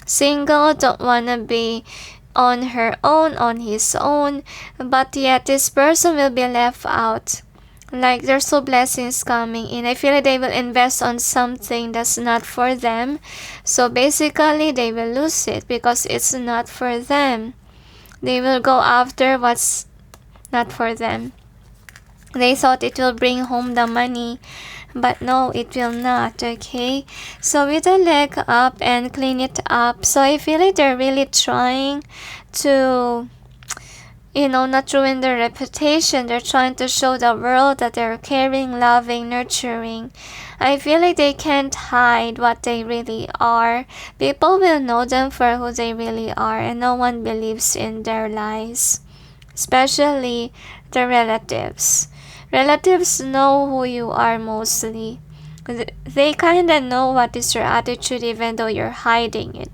single, don't wanna be on her own, on his own, but yet this person will be left out. Like there's no blessings coming in. I feel like they will invest on something that's not for them. So basically they will lose it because it's not for them. They will go after what's not for them. They thought it will bring home the money, but no, it will not, okay? So with the leg up and clean it up. So I feel like they're really trying to, not ruin their reputation. They're trying to show the world that they're caring, loving, nurturing. I feel like they can't hide what they really are. People will know them for who they really are, and no one believes in their lies, especially the relatives. Relatives know who you are mostly. They kinda know what is your attitude even though you're hiding it.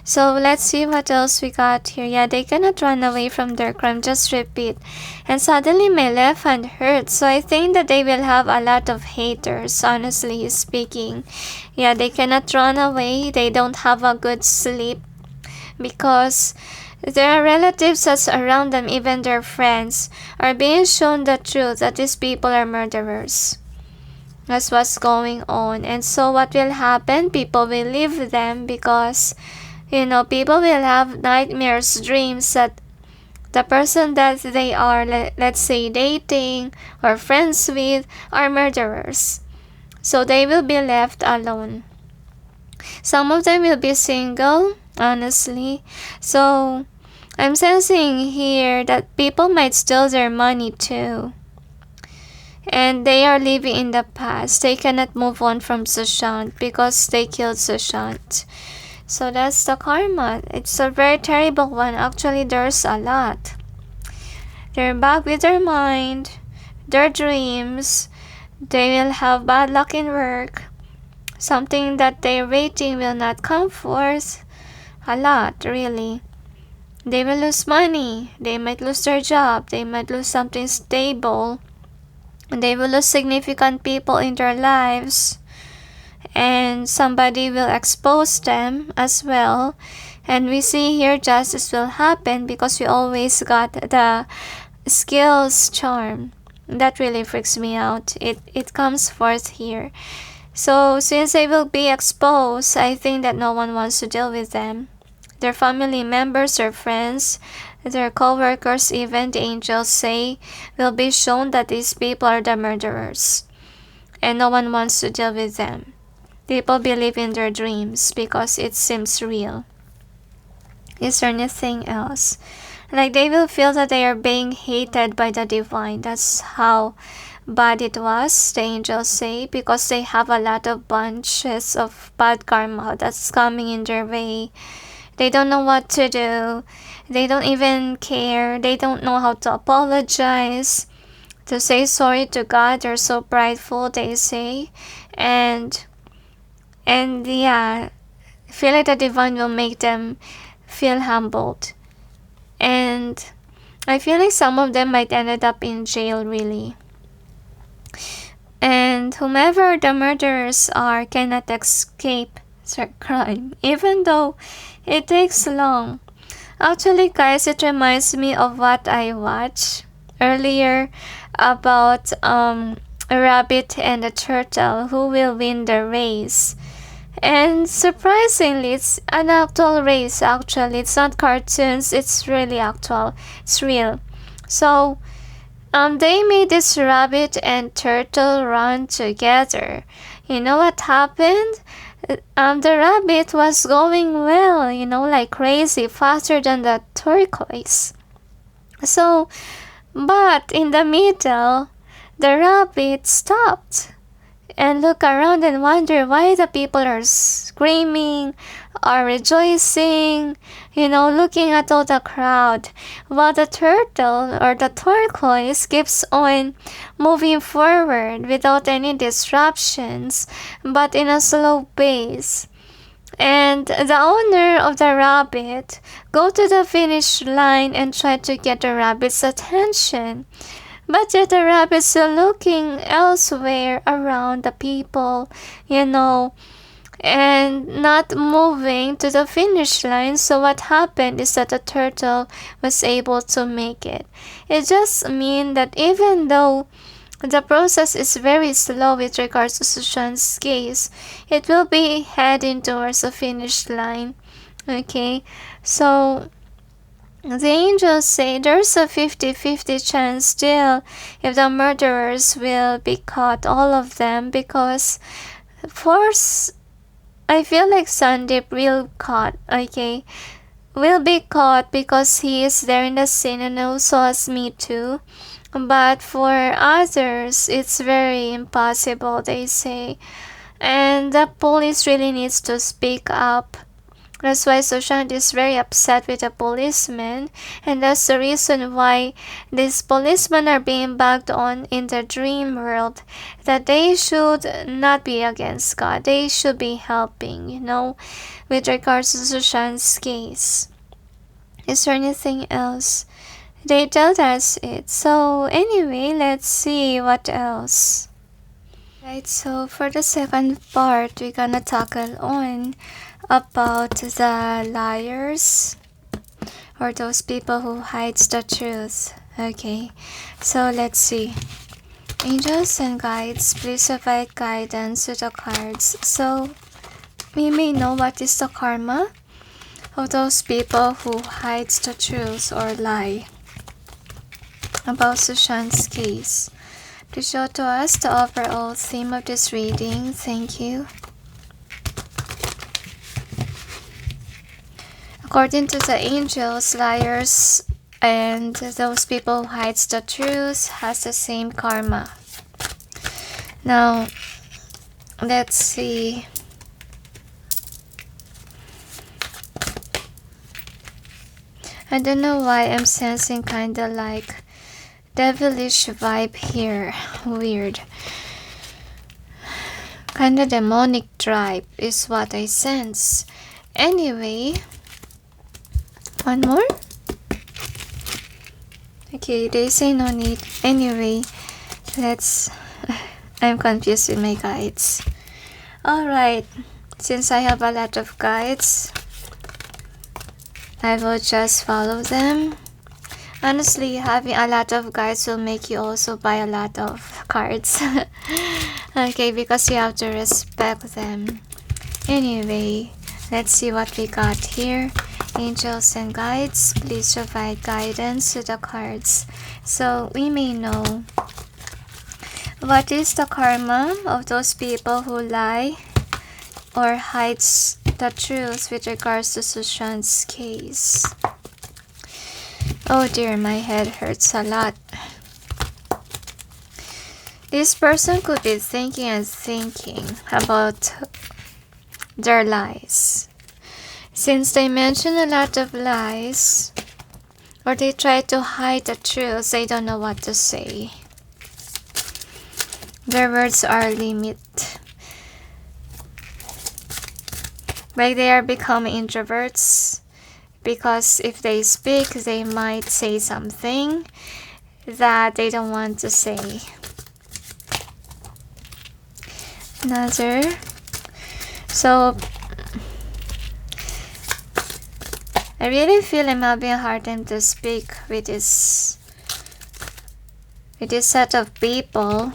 So let's see what else we got here. Yeah, they cannot run away from their crime. Just repeat. And suddenly my left hand hurts. So I think that they will have a lot of haters, honestly speaking. Yeah, they cannot run away. They don't have a good sleep because their relatives that's around them, even their friends, are being shown the truth that these people are murderers. That's what's going on. And so what will happen? People will leave them because, people will have nightmares, dreams that the person that they are, let's say, dating or friends with are murderers. So they will be left alone. Some of them will be single, honestly. So I'm sensing here that people might steal their money too. And they are living in the past. They cannot move on from Sushant because they killed Sushant. So that's the karma. It's a very terrible one. Actually, there's a lot. They're back with their mind, their dreams. They will have bad luck in work. Something that they're waiting will not come forth. A lot, really. They will lose money. They might lose their job. They might lose something stable. They will lose significant people in their lives. And somebody will expose them as well. And we see here justice will happen because we always got the skills charm. That really freaks me out. It comes forth here. So since they will be exposed, I think that no one wants to deal with them. Their family members, their friends, their co-workers, even the angels say, will be shown that these people are the murderers. And no one wants to deal with them. People believe in their dreams because it seems real. Is there anything else? Like they will feel that they are being hated by the divine. That's how bad it was, the angels say, because they have a lot of bunches of bad karma that's coming in their way. They don't know what to do. They don't even care. They don't know how to apologize. to say sorry to God. They're so prideful, they say. And yeah, feel like the divine will make them feel humbled. And I feel like some of them might end up in jail, really. And whomever the murderers are cannot escape their crime, even though it takes long. Actually, guys, it reminds me of what I watched earlier about a rabbit and a turtle who will win the race. And surprisingly, it's an actual race. Actually, it's not cartoons, it's really actual, it's real. So they made this rabbit and turtle run together. You know what happened? The rabbit was going well, like crazy, faster than the turquoise. So, but in the middle, the rabbit stopped and look around and wonder why the people are screaming, are rejoicing, looking at all the crowd, while the turtle or the turquoise keeps on moving forward without any disruptions, but in a slow pace. And the owner of the rabbit go to the finish line and try to get the rabbit's attention. But yet the rabbit's still looking elsewhere around the people, and not moving to the finish line. So what happened is that the turtle was able to make it. It just means that even though the process is very slow with regards to Sushant's case, it will be heading towards the finish line. Okay, so the angels say there's a 50-50 chance still if the murderers will be caught, all of them, because force, I feel like Sandeep will be caught because he is there in the scene and also as me too. But for others, it's very impossible, they say. And the police really needs to speak up. That's why Sushant is very upset with the policemen, and that's the reason why these policemen are being bagged on in the dream world, that they should not be against God. They should be helping, with regards to Sushant's case. Is there anything else? They told us it. So anyway, let's see what else. Right, so for the second part, we're gonna tackle on about the liars or those people who hides the truth. Okay, so let's see. Angels and guides, please provide guidance to the cards so we may know what is the karma of those people who hides the truth or lie about Sushant's case. Please show to us the overall theme of this reading. Thank you. According to the angels, liars and those people who hides the truth has the same karma. Now, let's see. I don't know why I'm sensing kinda like devilish vibe here. Weird. Kinda demonic tribe is what I sense. Anyway, one more? Okay, they say no need. Anyway, I'm confused with my guides. Alright, since I have a lot of guides, I will just follow them. Honestly, having a lot of guides will make you also buy a lot of cards. Okay, because you have to respect them. Anyway, let's see what we got here. Angels and guides, please provide guidance to the cards so we may know what is the karma of those people who lie or hides the truth with regards to Sushant's case. Oh dear, my head hurts a lot. This person could be thinking and thinking about their lies. Since they mention a lot of lies, or they try to hide the truth, they don't know what to say. Their words are limit. Like they are becoming introverts because if they speak, they might say something that they don't want to say. Another. So I really feel I'm having a hard time to speak with this set of people.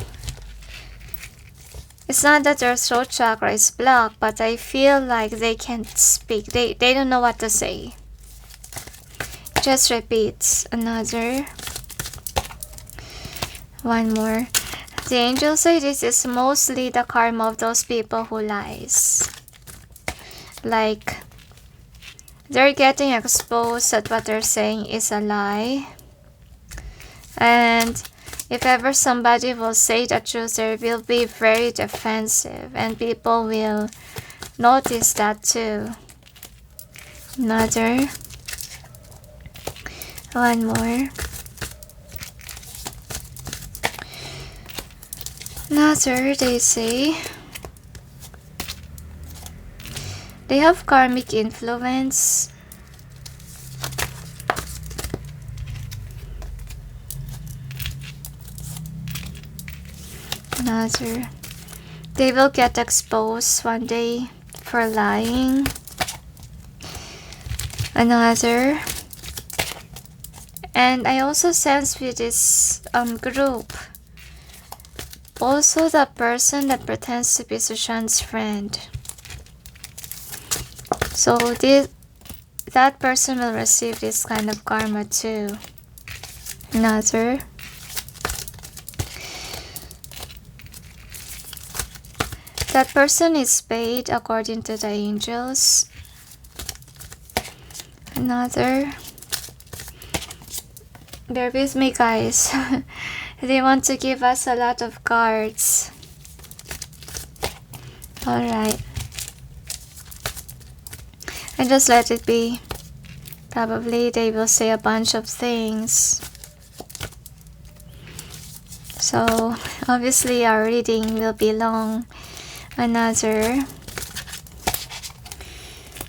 It's not that their throat chakra is blocked, but I feel like they can't speak. They don't know what to say. Just repeat. Another. One more. The angels say this is mostly the karma of those people who lies. Like, they're getting exposed that what they're saying is a lie. And if ever somebody will say the truth, they will be very defensive. And people will notice that too. Another. One more. Another, they say. They have karmic influence. Another. They will get exposed one day for lying. Another. And I also sense with this group, also the person that pretends to be Sushant's friend. So that person will receive this kind of karma too. Another. That person is paid according to the angels. Another. Bear with me, guys. They want to give us a lot of cards. Alright. And just let it be. Probably they will say a bunch of things. So, obviously our reading will be long. Another.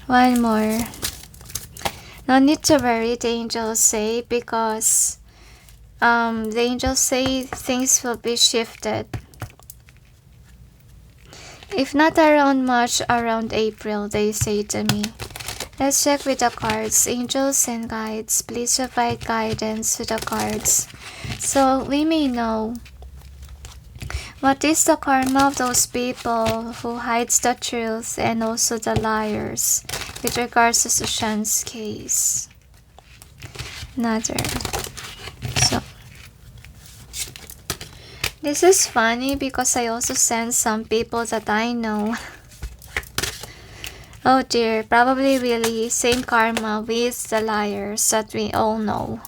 One more. No need to worry, the angels say, because the angels say things will be shifted. If not around March, around April, they say to me. Let's check with the cards. Angels and guides, please provide guidance to the cards, so we may know what is the karma of those people who hides the truth and also the liars with regards to Sushant's case. Another. So this is funny because I also sense some people that I know. Oh dear, probably really same karma with the liars that we all know.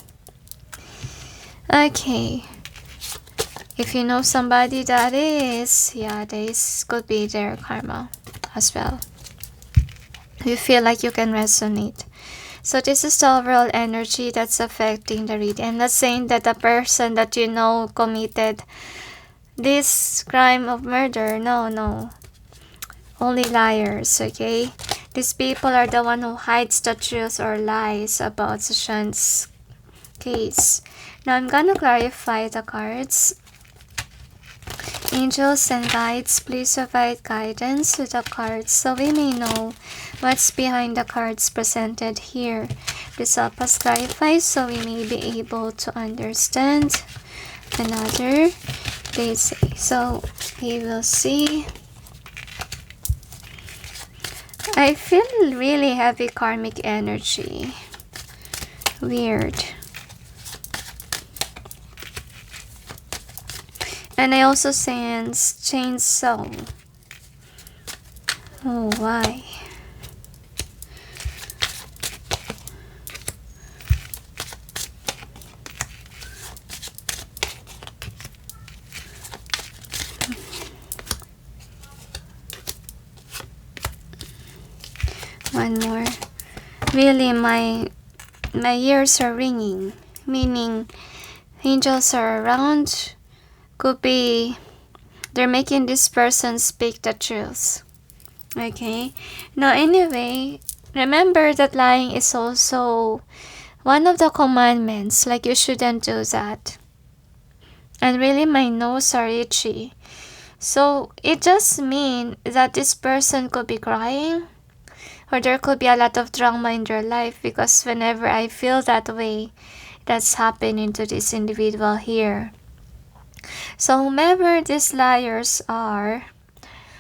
Okay. If you know somebody that is, yeah, this could be their karma as well. You feel like you can resonate. So this is the overall energy that's affecting the reading. I'm not saying that the person that you know committed this crime of murder. No. Only liars, okay? These people are the one who hides the truth or lies about Sushant's case. Now I'm gonna clarify the cards. Angels and guides, please provide guidance to the cards so we may know what's behind the cards presented here. Please help us clarify so we may be able to understand. Another, they say. So we will see. I feel really heavy karmic energy. Weird. And I also sense chainsaw. Oh, why? One more. Really, my ears are ringing, meaning angels are around. Could be They're making this person speak the truth. Okay? Now, anyway, remember that lying is also one of the commandments. Like, you shouldn't do that. And really, my nose are itchy. So, it just means that this person could be crying, or there could be a lot of drama in their life, because whenever I feel that way, that's happening to this individual here. So whomever these liars are,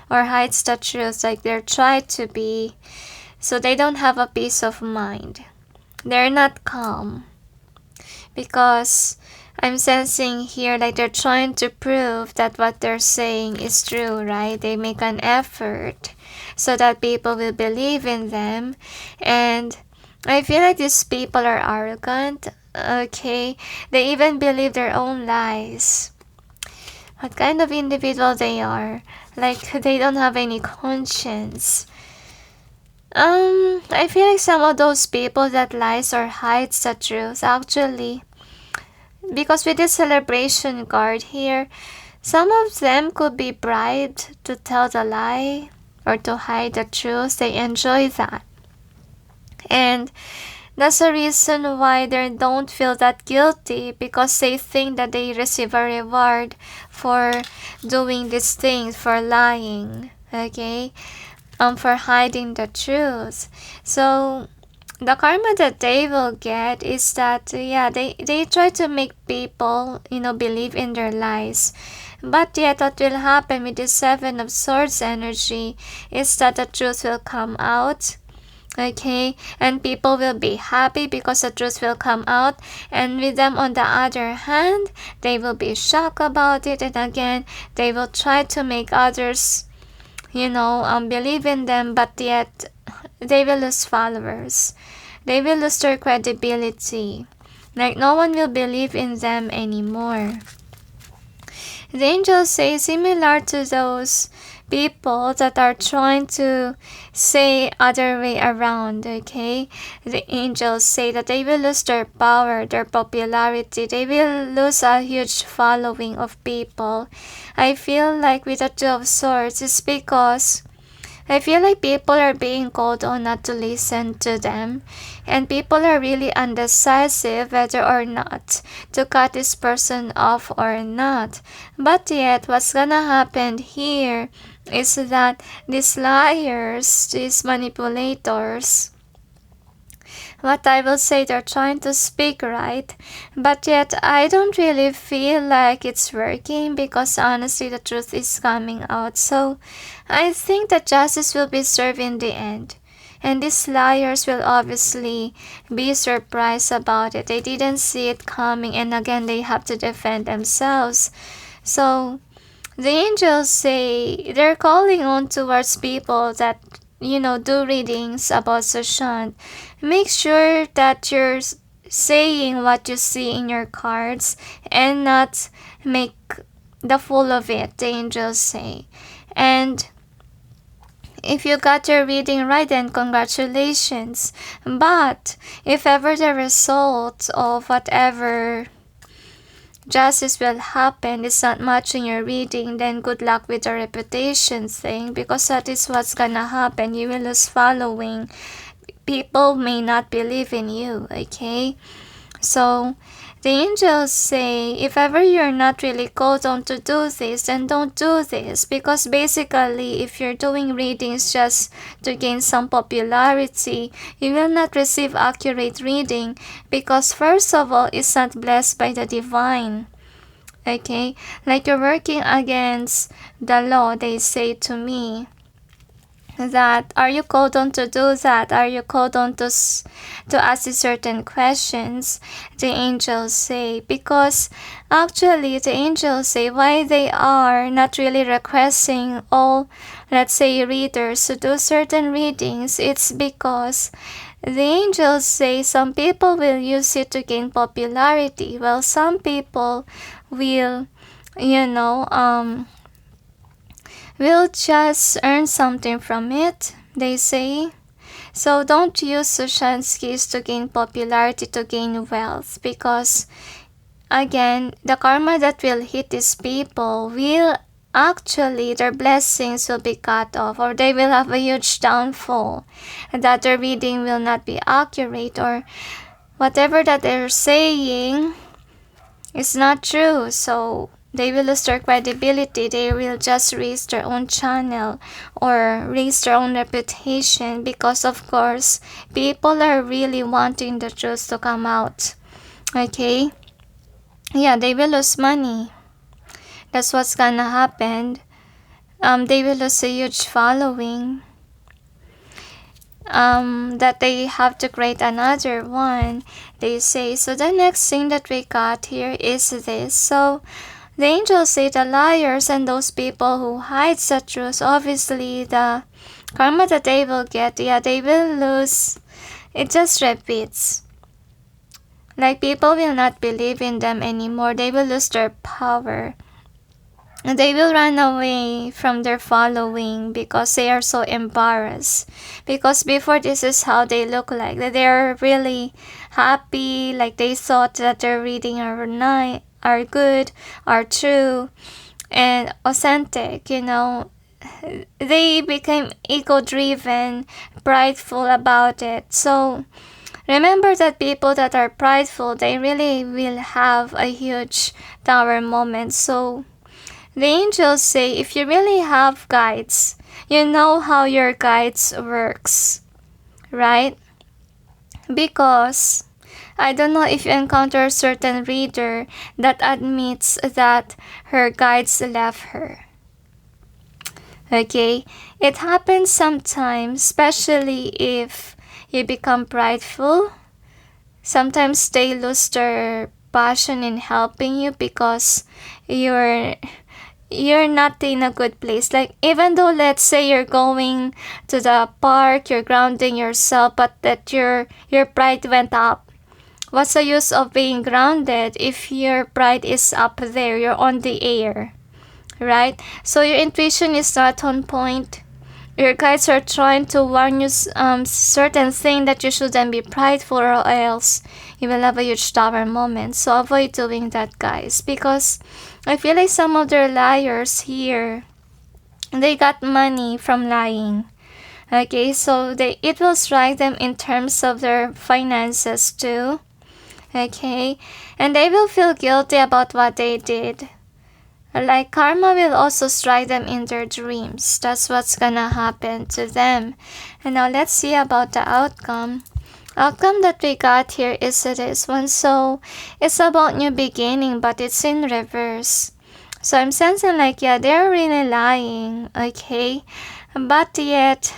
or hides the truth, like they're trying to be, so they don't have a peace of mind. They're not calm. Because I'm sensing here like they're trying to prove that what they're saying is true, right? They make an effort so that people will believe in them. And I feel like these people are arrogant, okay? They even believe their own lies. What kind of individual they are? Like, they don't have any conscience. I feel like some of those people that lies or hides the truth, actually, because with this celebration card here, some of them could be bribed to tell the lie or to hide the truth. They enjoy that. And that's the reason why they don't feel that guilty, because they think that they receive a reward for doing these things, for lying, okay? For hiding the truth. So the karma that they will get is that, they try to make people, believe in their lies. But yet what will happen with the Seven of Swords energy is that the truth will come out. Okay, and people will be happy because the truth will come out, and with them on the other hand, they will be shocked about it, and again, they will try to make others, believe in them, but yet they will lose followers. They will lose their credibility. Like, no one will believe in them anymore. The angels say similar to those people that are trying to say other way around, okay? The angels say that they will lose their power, their popularity. They will lose a huge following of people. I feel like with the Two of Swords, it's because I feel like people are being called on not to listen to them, and people are really undecisive whether or not to cut this person off or not. But yet, what's gonna happen here is that these liars, these manipulators, what I will say, they're trying to speak right, but yet I don't really feel like it's working, because honestly the truth is coming out. So I think that justice will be served in the end, and these liars will obviously be surprised about it. They didn't see it coming, and again they have to defend themselves. So the angels say they're calling on towards people that do readings about Sushant. Make sure that you're saying what you see in your cards and not make the fool of it, the angels say. And if you got your reading right, then congratulations. But if ever the result of whatever justice will happen is not matching your reading, then good luck with the reputation thing, because that is what's gonna happen. You will lose following. People may not believe in you, okay? So the angels say if ever you're not really called on to do this, then don't do this, because basically if you're doing readings just to gain some popularity, you will not receive accurate reading, because first of all, it's not blessed by the divine. Okay, like you're working against the law, they say to me. That are you called on to do that? Are you called on to ask certain questions? The angels say, because actually the angels say why they are not really requesting all, let's say, readers to do certain readings. It's because the angels say some people will use it to gain popularity, while some people will, we'll just earn something from it, they say. So don't use Sushant's keys to gain popularity, to gain wealth, because again, the karma that will hit these people will actually their blessings will be cut off, or they will have a huge downfall, and that their reading will not be accurate, or whatever that they're saying is not true. So they will lose their credibility. They will just raise their own channel or raise their own reputation, because of course people are really wanting the truth to come out. Okay, yeah, they will lose money. That's what's gonna happen. They will lose a huge following. That they have to create another one, they say. So the next thing that we got here is this. So the angels say the liars and those people who hide the truth, obviously the karma that they will get, yeah, they will lose. It just repeats. Like, people will not believe in them anymore. They will lose their power. And they will run away from their following because they are so embarrassed. Because before, this is how they look like. They are really happy, like they thought that their reading are good, are true, and authentic, you know. They became ego-driven, prideful about it. So remember that people that are prideful, they really will have a huge tower moment. So the angels say, if you really have guides, you know how your guides works, right? Because I don't know if you encounter a certain reader that admits that her guides left her. Okay, it happens sometimes, especially if you become prideful. Sometimes they lose their passion in helping you because you're not in a good place. Like, even though, let's say you're going to the park, you're grounding yourself, but that your pride went up. What's the use of being grounded if your pride is up there, you're on the air, right? So your intuition is not on point. Your guides are trying to warn you certain thing that you shouldn't be prideful, or else you will have a huge tower moment. So avoid doing that, guys, because I feel like some of their liars here, they got money from lying. Okay, so it will strike them in terms of their finances too. Okay, and they will feel guilty about what they did. Like, karma will also strike them in their dreams. That's what's gonna happen to them. And now let's see about the outcome. Outcome that we got here is this one. So it's about new beginning, but it's in reverse. So I'm sensing like, yeah, they're really lying, okay? But yet,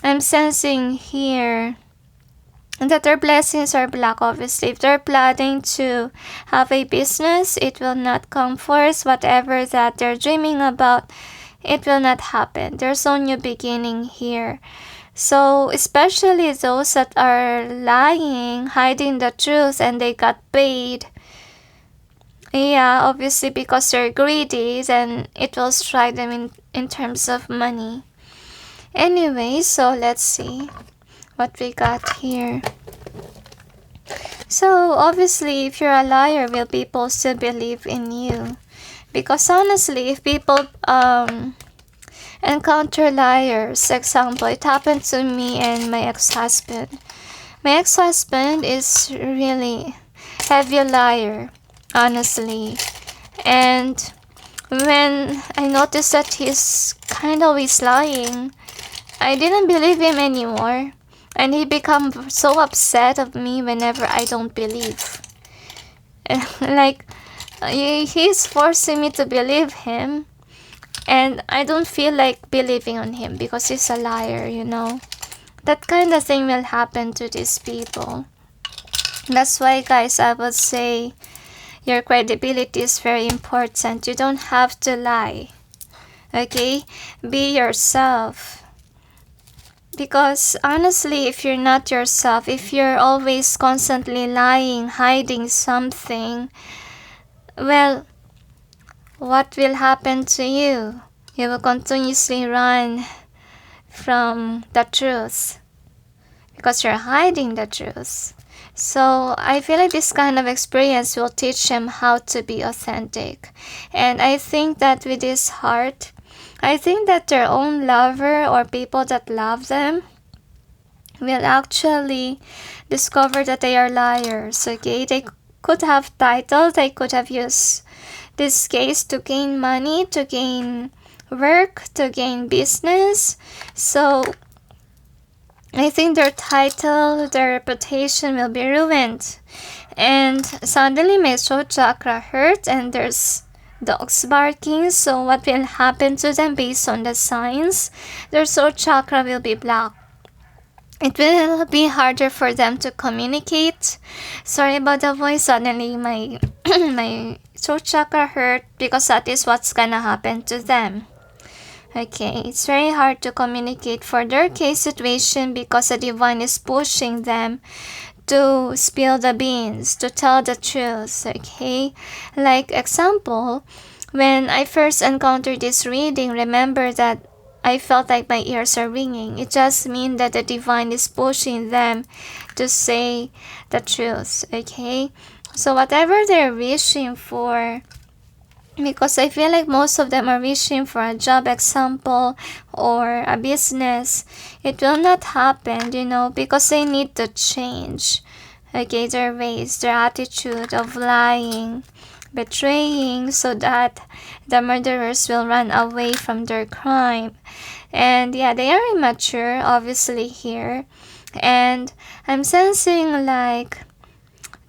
I'm sensing here that their blessings are black, obviously. If they're planning to have a business, it will not come forth. Whatever that they're dreaming about, it will not happen. There's no new beginning here. So especially those that are lying, hiding the truth, and they got paid, yeah, obviously because they're greedy, then it will strike them in terms of money. Anyway, so let's see what we got here. So obviously, if you're a liar, will people still believe in you? Because honestly, if people encounter liars, example, it happened to me and my ex-husband. My ex-husband is really heavy liar, honestly. And when I noticed that he's kind of always lying, I didn't believe him anymore. And he become so upset of me whenever I don't believe. Like, he's forcing me to believe him. And I don't feel like believing on him because he's a liar, you know. That kind of thing will happen to these people. That's why, guys, I would say your credibility is very important. You don't have to lie. Okay? Be yourself. Because honestly, if you're not yourself, if you're always constantly lying, hiding something, well, what will happen to you? You will continuously run from the truth because you're hiding the truth. So I feel like this kind of experience will teach them how to be authentic. And I think that with this heart, I think that their own lover or people that love them will actually discover that they are liars. Okay, they could have titles, they could have used this case to gain money, to gain work, to gain business. So I think their title, their reputation will be ruined. And suddenly my throat chakra hurt and there's dogs barking. So what will happen to them based on the signs? Their throat chakra will be blocked. It will be harder for them to communicate. Sorry about the voice. Suddenly my my throat chakra hurt because that is what's gonna happen to them. Okay, it's very hard to communicate for their case situation because the divine is pushing them to spill the beans, to tell the truth. Okay, like example, when I first encountered this reading, remember that I felt like my ears are ringing. It just means that the divine is pushing them to say the truth. Okay, so whatever they're wishing for, because I feel like most of them are wishing for a job example or a business, it will not happen, because they need to change, okay, their ways, their attitude of lying, betraying, so that the murderers will run away from their crime. And yeah, they are immature obviously here, and I'm sensing like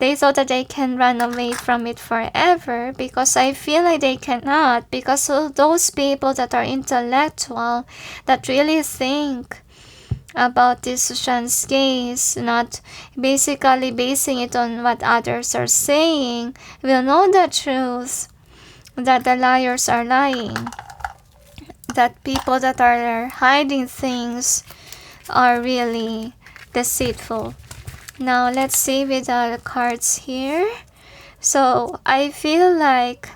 they thought that they can run away from it forever, because I feel like they cannot, because of those people that are intellectual, that really think about this Sushant's case, not basically basing it on what others are saying, will know the truth, that the liars are lying, that people that are hiding things are really deceitful. Now let's see with the cards here. So I feel like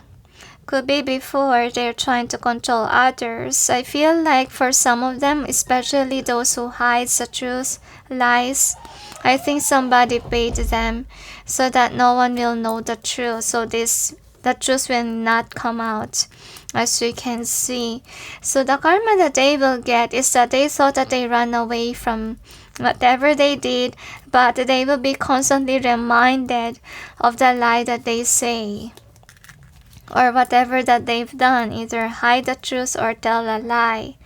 could be before they're trying to control others. I feel like for some of them, especially those who hide the truth, lies, I think somebody paid them so that no one will know the truth. So the truth will not come out, as we can see. So the karma that they will get is that they thought that they ran away from whatever they did, but they will be constantly reminded of the lie that they say, or whatever that they've done, either hide the truth or tell a lie.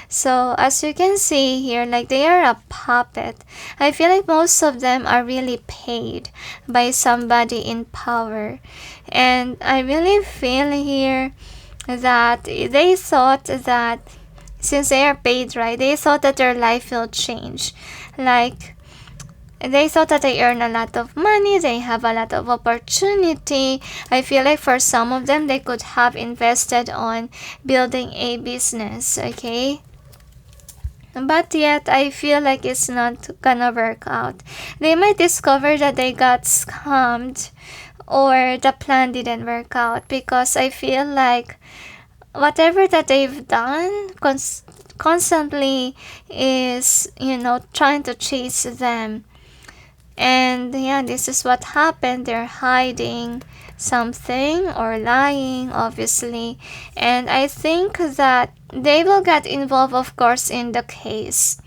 So as you can see here, like they are a puppet. I feel like most of them are really paid by somebody in power. And I really feel here that they thought that since they are paid, right, they thought that their life will change. Like, they thought that they earn a lot of money, they have a lot of opportunity. I feel like for some of them, they could have invested on building a business, okay? But yet, I feel like it's not gonna work out. They might discover that they got scammed or the plan didn't work out, because I feel like whatever that they've done constantly is, trying to chase them. And yeah, this is what happened. They're hiding something or lying, obviously. And I think that they will get involved, of course, in the case,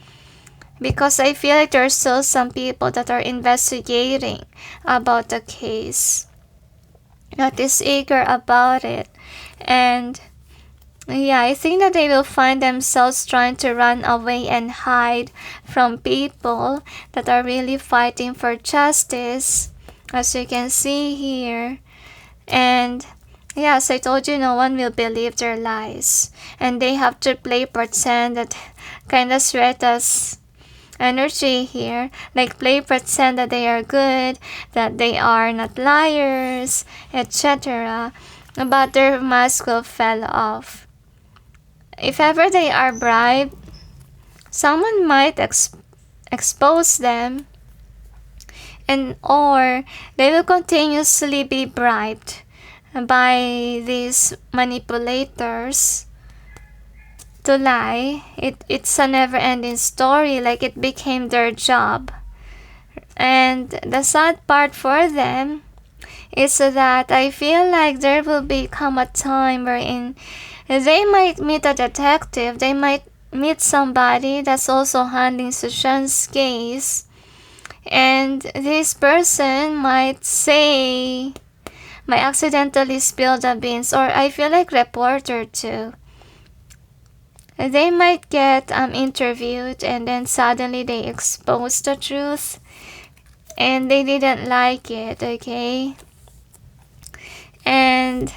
because I feel like there are still some people that are investigating about the case, that is eager about it. And yeah, I think that they will find themselves trying to run away and hide from people that are really fighting for justice, as you can see here. And yes, I told you, no one will believe their lies. And they have to play pretend, that kind of Sweta's energy here. Like play pretend that they are good, that they are not liars, etc. But their mask will fall off. If ever they are bribed, someone might expose them, and or they will continuously be bribed by these manipulators to lie. It's a never-ending story, like it became their job And the sad part for them is that I feel like there will become a time wherein they might meet a detective, they might meet somebody that's also handling Sushant's case, and this person might accidentally spill the beans, or I feel like reporter too. They might get interviewed and then suddenly they expose the truth and they didn't like it, okay? And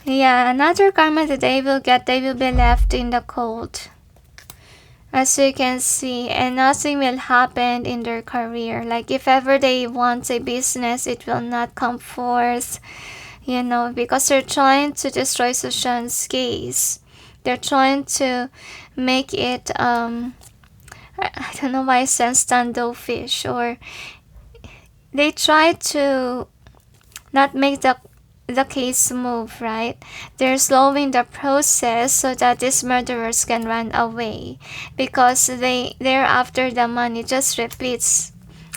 yeah, another karma that they will get, they will be left in the cold, as you can see, and nothing will happen in their career. Like if ever they want a business, it will not come forth, because they're trying to destroy Sushant's case. They're trying to make it I don't know why I said standoffish, or they try to not make the case move, right? They're slowing the process so that these murderers can run away, because they're after the money. Just repeats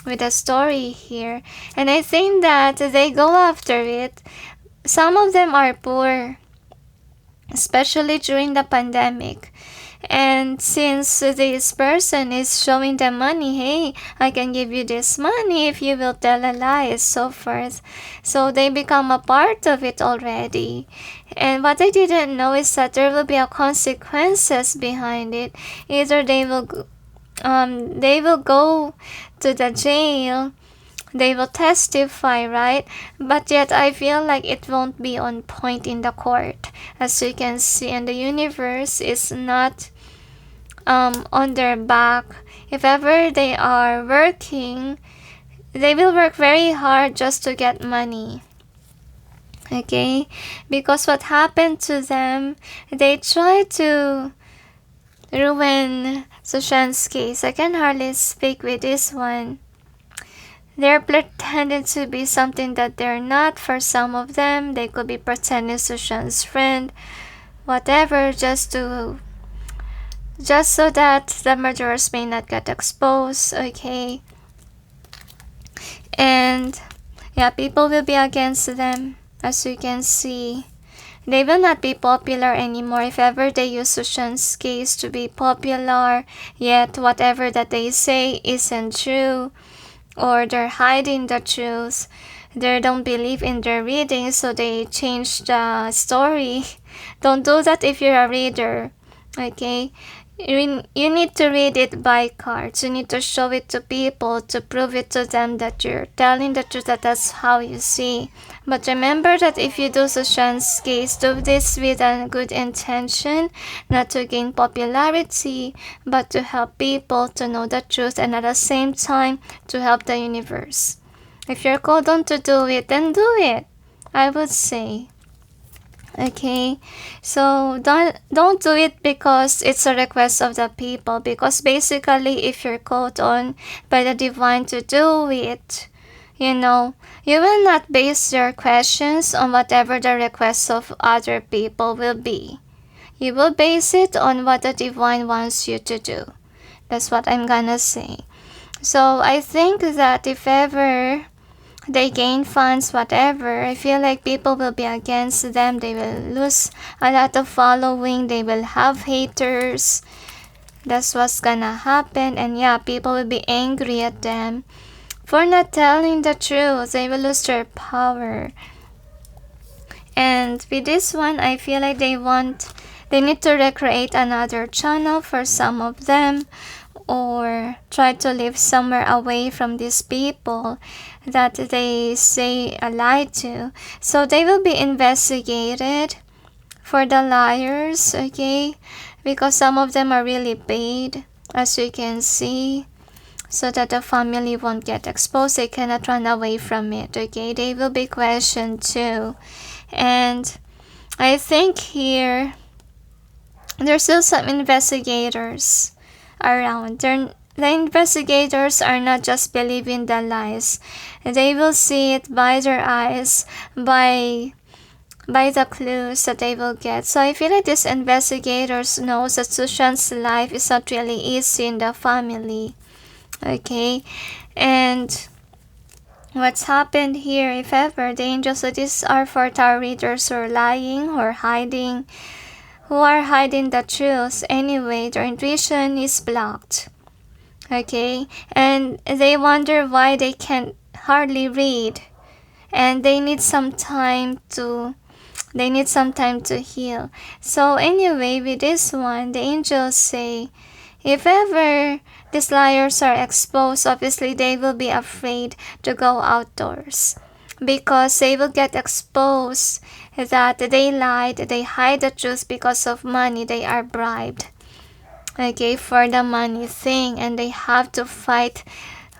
with the story here. And I think that they go after it. Some of them are poor, especially during the pandemic. And since this person is showing them money, hey, I can give you this money if you will tell a lie, and so forth. So they become a part of it already. And what I didn't know is that there will be a consequences behind it. Either they will go to the jail, they will testify, right? But yet I feel like it won't be on point in the court. As you can see, and the universe is not on their back. If ever they are working, they will work very hard just to get money. Okay? Because what happened to them, they try to ruin Sushant's case. I can hardly speak with this one. They're pretending to be something that they're not. For some of them, they could be pretending Sushant's friend, whatever, just so that the murderers may not get exposed, okay? And yeah, people will be against them, as you can see. They will not be popular anymore if ever they use Sushant's case to be popular, yet whatever that they say isn't true, or they're hiding the truth. They don't believe in their reading, so they change the story. Don't do that if you're a reader, okay? You need to read it by cards. You need to show it to people to prove it to them that you're telling the truth, that's how you see. But remember that if you do Sushant's case, do this with a good intention, not to gain popularity, but to help people to know the truth, and at the same time to help the universe. If you're called on to do it, then do it, I would say. Okay, so don't do it because it's a request of the people, because basically if you're called on by the divine to do it, you will not base your questions on whatever the requests of other people will be. You will base it on what the divine wants you to do. That's what I'm gonna say. So I think that if ever they gain funds, whatever, I feel like people will be against them. They will lose a lot of following. They will have haters. That's what's gonna happen. And yeah, people will be angry at them for not telling the truth. They will lose their power. And with this one, I feel like they need to recreate another channel for some of them, or try to live somewhere away from these people that they say a lie to. So they will be investigated for the liars, okay? Because some of them are really paid, as you can see, so that the family won't get exposed. They cannot run away from it, okay? They will be questioned too. And I think here there's still some investigators around. The investigators are not just believing the lies. They will see it by their eyes, by the clues that they will get. So I feel like these investigators know that Sushant's life is not really easy in the family. Okay? And what's happened here, if ever, the angels, so these are for tarot readers who are lying or hiding, who are hiding the truth. Anyway, their intuition is blocked. Okay, and they wonder why they can hardly read, and they need some time to heal. So anyway, with this one, the angels say, if ever these liars are exposed, obviously they will be afraid to go outdoors, because they will get exposed that they lied, they hide the truth because of money. They are bribed, okay, for the money thing, and they have to fight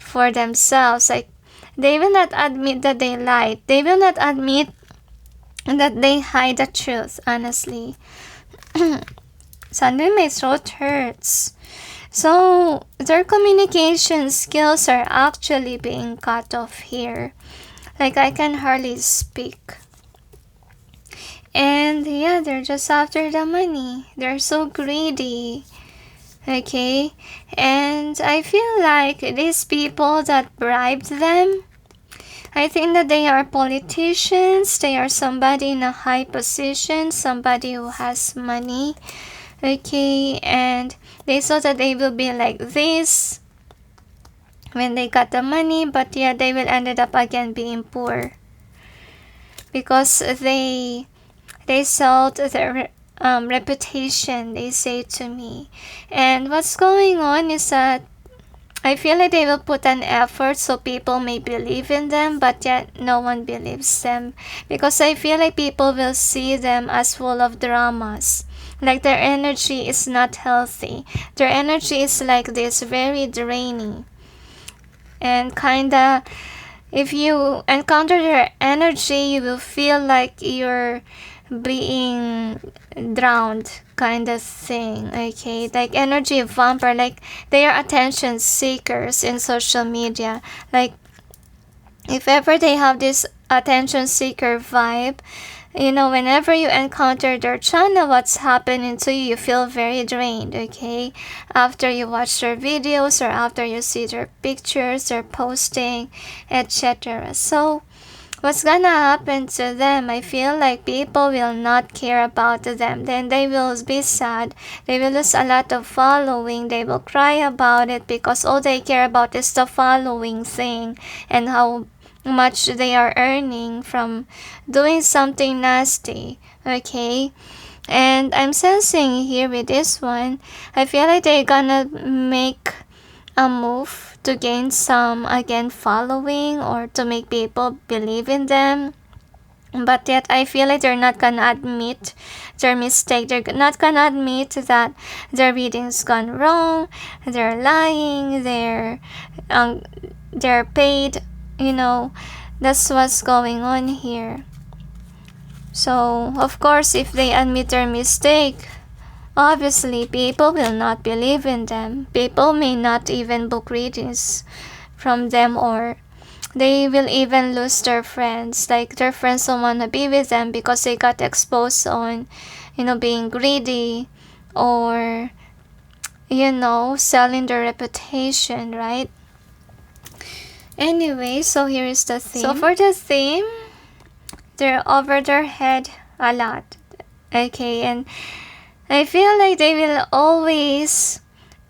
for themselves. Like, they will not admit that they lied. They will not admit that they hide the truth, honestly. Suddenly my throat hurts. So their communication skills are actually being cut off here. Like, I can hardly speak. And yeah, they're just after the money. They're so greedy. Okay? And I feel like these people that bribed them, I think that they are politicians. They are somebody in a high position, somebody who has money. Okay, and they thought that they will be like this when they got the money, but yeah, they will ended up again being poor, because they sold their reputation, they say to me. And what's going on is that I feel like they will put an effort so people may believe in them, but yet no one believes them, because I feel like people will see them as full of dramas. Like, their energy is not healthy. Their energy is like this, very draining. And kinda, if you encounter their energy, you will feel like you're being drowned, kind of thing. Okay, like energy vampire. Like, they are attention seekers in social media. Like, if ever they have this attention seeker vibe, you know, whenever you encounter their channel, what's happening to you, you feel very drained, okay? After you watch their videos, or after you see their pictures, their posting, etc. So what's gonna happen to them? I feel like people will not care about them. Then they will be sad. They will lose a lot of following. They will cry about it, because all they care about is the following thing, and how much they are earning from doing something nasty. Okay, and I'm sensing here with this one, I feel like they're gonna make a move to gain some, again, following, or to make people believe in them. But yet I feel like they're not gonna admit their mistake. They're not gonna admit that their reading's gone wrong. They're lying. They're paid. You know, that's what's going on here. So of course, if they admit their mistake, obviously people will not believe in them. People may not even book readings from them, or they will even lose their friends. Like, their friends don't want to be with them because they got exposed on, being greedy, or, selling their reputation, right? Anyway, so here is the theme. So for the theme, they're over their head a lot. Okay, and I feel like they will always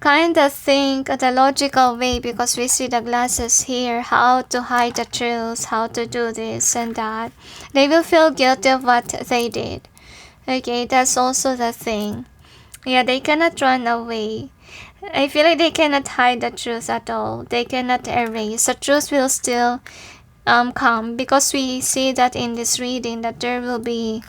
kind of think the logical way, because we see the glasses here, how to hide the truth, how to do this and that. They will feel guilty of what they did. Okay, that's also the thing. Yeah, they cannot run away. I feel like they cannot hide the truth at all. They cannot erase. The truth will still come, because we see that in this reading that there will be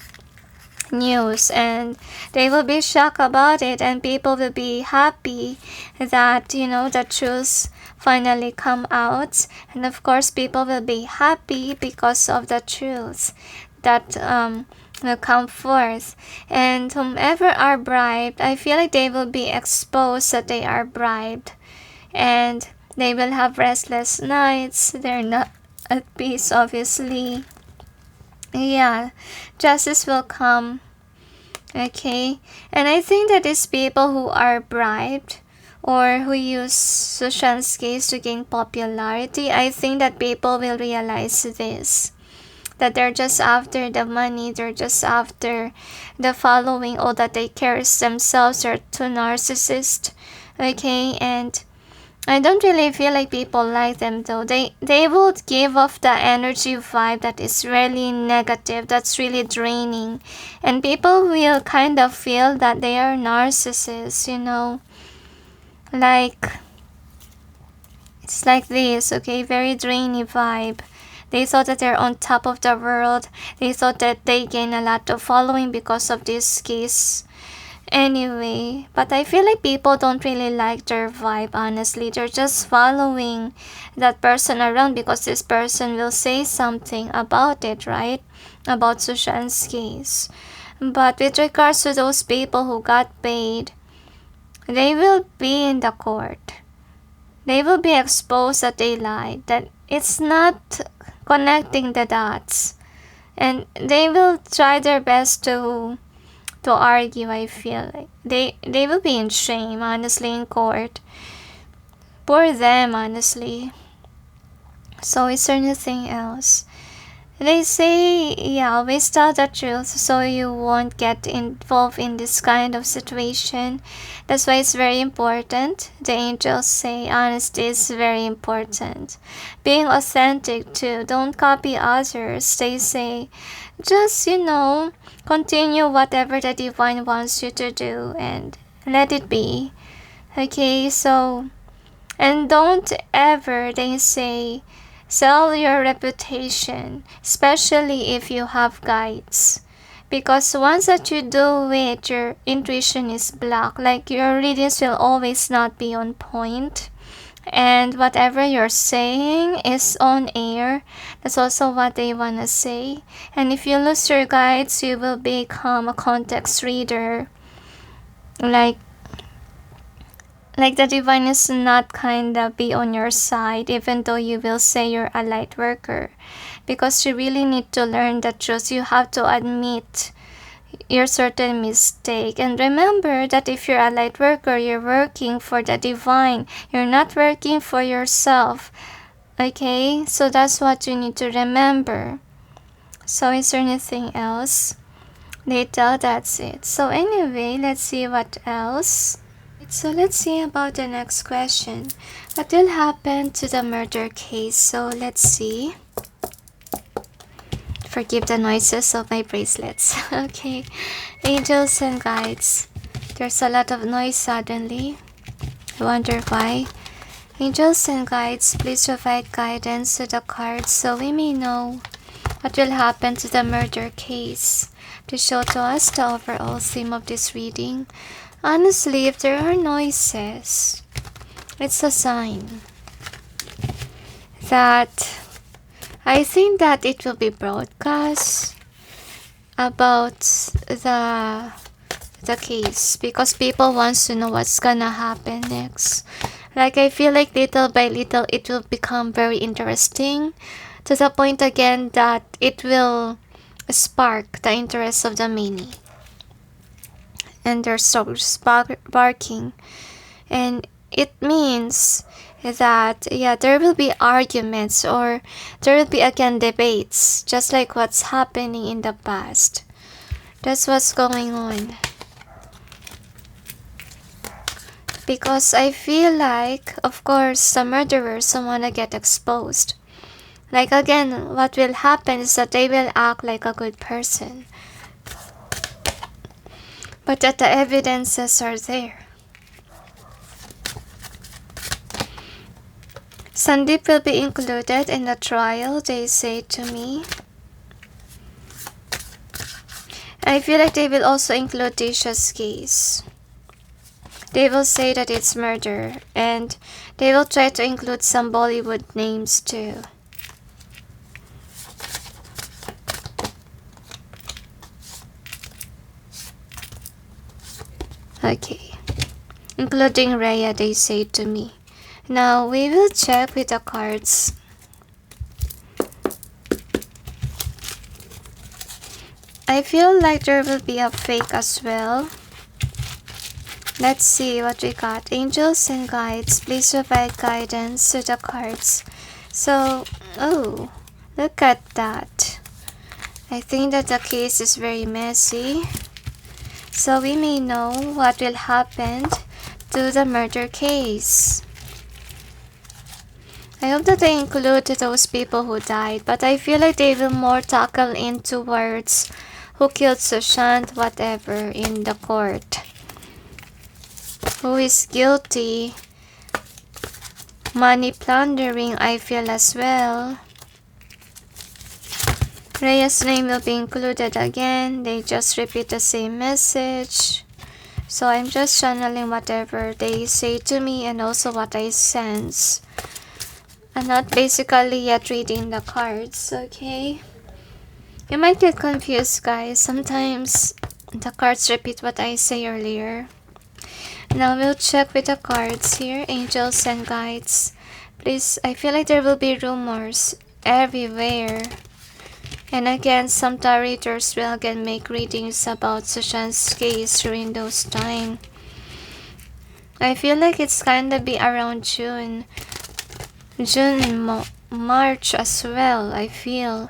news, and they will be shocked about it, and people will be happy that the truth finally come out. And of course, people will be happy because of the truth that will come forth. And whomever are bribed, I feel like they will be exposed that they are bribed, and they will have restless nights. They're not at peace, obviously. Yeah, justice will come. Okay, and I think that these people who are bribed, or who use Sushant's case to gain popularity, I think that people will realize this. That they're just after the money, they're just after the following, all that they care is themselves. They're too narcissist. Okay, and I don't really feel like people like them though. They would give off the energy vibe that is really negative, that's really draining. And people will kind of feel that they are narcissists, you know. Like, it's like this, okay, very draining vibe. They thought that they're on top of the world. They thought that they gain a lot of following because of this case. Anyway, but I feel like people don't really like their vibe, honestly. They're just following that person around because this person will say something about it, right? About Sushant's case. But with regards to those people who got paid, they will be in the court. They will be exposed that they lied, that it's not connecting the dots. And they will try their best to argue. I feel like they will be in shame, honestly, in court. Poor them, honestly. So is there anything else? They say, yeah, always tell the truth so you won't get involved in this kind of situation. That's why it's very important. The angels say honesty is very important. Being authentic too. Don't copy others. They say, just, continue whatever the divine wants you to do and let it be. Okay, so, and don't ever, they say, sell your reputation, especially if you have guides. Because once that you do it, your intuition is blocked. Like, your readings will always not be on point. And whatever you're saying is on air. That's also what they want to say. And if you lose your guides, you will become a context reader. Like the divine is not kinda be on your side, even though you will say you're a light worker. Because you really need to learn the truth. You have to admit your certain mistake. And remember that if you're a light worker, you're working for the divine. You're not working for yourself. Okay? So that's what you need to remember. So is there anything else? They tell that's it. So anyway, let's see what else. So let's see about the next question. What will happen to the murder case? So let's see. Forgive the noises of my bracelets. Okay. Angels and guides. There's a lot of noise suddenly. I wonder why. Angels and guides, please provide guidance to the cards so we may know what will happen to the murder case. Please show to us the overall theme of this reading. Honestly, if there are noises, it's a sign that I think that it will be broadcast about the case because people wants to know what's gonna happen next. Like, I feel like little by little it will become very interesting to the point again that it will spark the interest of the many. And they're so barking. And it means that, yeah, there will be arguments or there will be again debates, just like what's happening in the past. That's what's going on. Because I feel like, of course, the murderers don't want to get exposed. Like, again, what will happen is that they will act like a good person. But that the evidences are there. Sandeep will be included in the trial, they say to me. I feel like they will also include Tisha's case. They will say that it's murder, and they will try to include some Bollywood names too. Okay. Including Rhea, they say to me. Now, we will check with the cards. I feel like there will be a fake as well. Let's see what we got. Angels and guides, please provide guidance to the cards. So, oh, look at that. I think that the case is very messy. So we may know what will happen to the murder case. I hope that they include those people who died, but I feel like they will more tackle in towards who killed Sushant, whatever, in the court. Who is guilty? Money plundering, I feel as well. Rhea's name will be included again. They just repeat the same message. So I'm just channeling whatever they say to me and also what I sense. I'm not basically yet reading the cards, okay? You might get confused, guys. Sometimes the cards repeat what I say earlier. Now we'll check with the cards here. Angels and guides. Please, I feel like there will be rumors everywhere. And again, some tarot readers will again make readings about Sushant's case during those time. I feel like it's kinda be around June and March as well, I feel.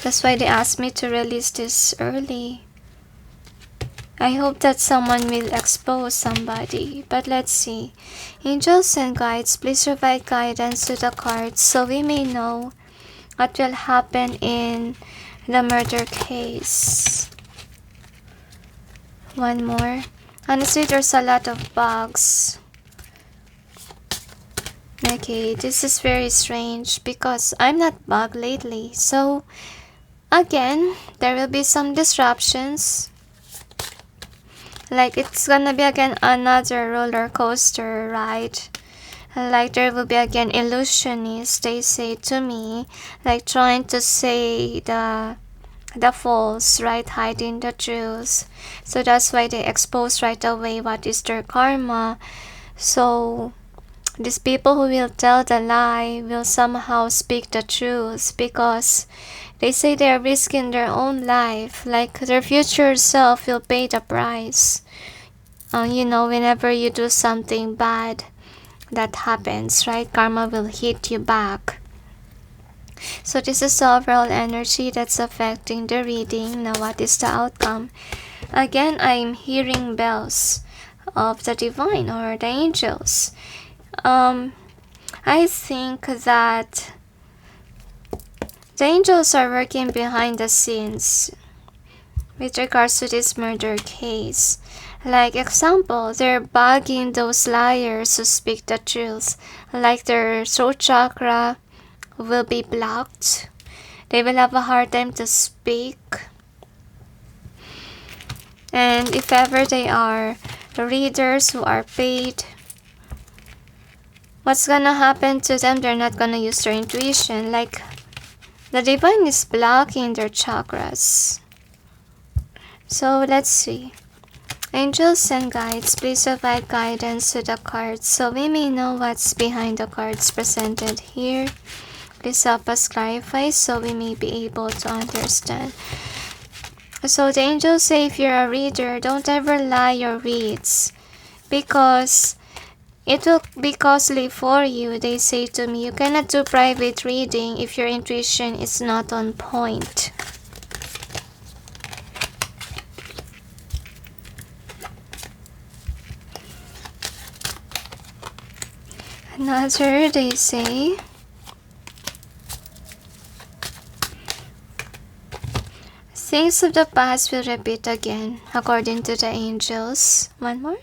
That's why they asked me to release this early. I hope that someone will expose somebody, but let's see. Angels and guides, please provide guidance to the cards so we may know what will happen in the murder case. One more. Honestly, there's a lot of bugs. Okay, this is very strange because I'm not bugged lately. So, again, there will be some disruptions. Like it's gonna be again another roller coaster ride. Like there will be again illusionists, they say to me, like trying to say the false, right, hiding the truth. So that's why they expose right away what is their karma. So these people who will tell the lie will somehow speak the truth because they say they are risking their own life, like their future self will pay the price. You know, whenever you do something bad, that happens, right? Karma will hit you back. So this is the overall energy that's affecting the reading. Now what is the outcome? Again, I'm hearing bells of the divine or the angels. I think that the angels are working behind the scenes with regards to this murder case. Like example, they're bugging those liars who speak the truth. Like their throat chakra will be blocked. They will have a hard time to speak. And if ever they are readers who are paid, what's gonna happen to them? They're not gonna use their intuition. Like the divine is blocking their chakras. So let's see. Angels and guides, please provide guidance to the cards so we may know what's behind the cards presented here. Please help us clarify so we may be able to understand. So the angels say if you're a reader, don't ever lie your reads because it will be costly for you. They say to me, you cannot do private reading if your intuition is not on point. Another, they say, things of the past will repeat again, according to the angels. One more?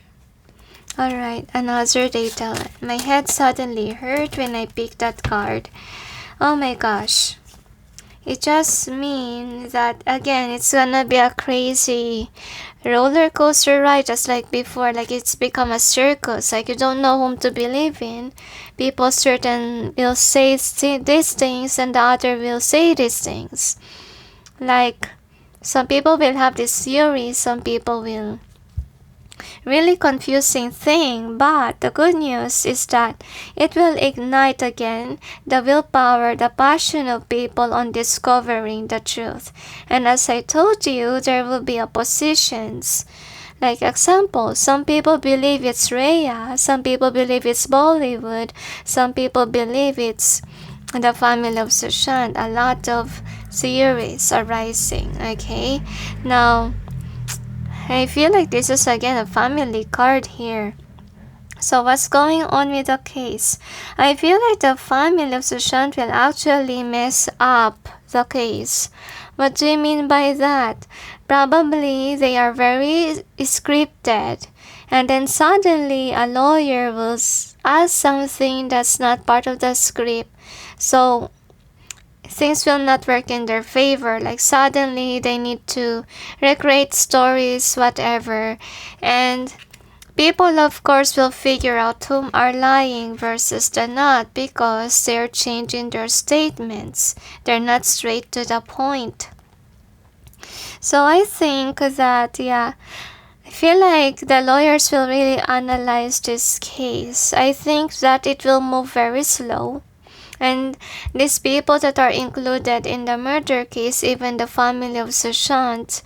Alright, another, they tell. My head suddenly hurt when I picked that card. Oh my gosh. It just means that, again, it's gonna be a crazy roller coaster ride just like before. Like it's become a circus. Like you don't know whom to believe in. People certain will say these things and the other will say these things. Like some people will have this theory, some people will really confusing thing, but the good news is that it will ignite again the willpower, the passion of people on discovering the truth. And as I told you, there will be oppositions. Like example, some people believe it's Rhea, some people believe it's Bollywood, some people believe it's the family of Sushant. A lot of theories are rising, okay? Now, I feel like this is again a family card here. So what's going on with the case? I feel like the family of Sushant will actually mess up the case. What do you mean by that? Probably they are very scripted, and then suddenly a lawyer will ask something that's not part of the script. So things will not work in their favor. Like suddenly they need to recreate stories, whatever. And people, of course, will figure out whom are lying versus the not because they're changing their statements. They're not straight to the point. So I think that, I feel like the lawyers will really analyze this case. I think that it will move very slow. And these people that are included in the murder case, even the family of Sushant,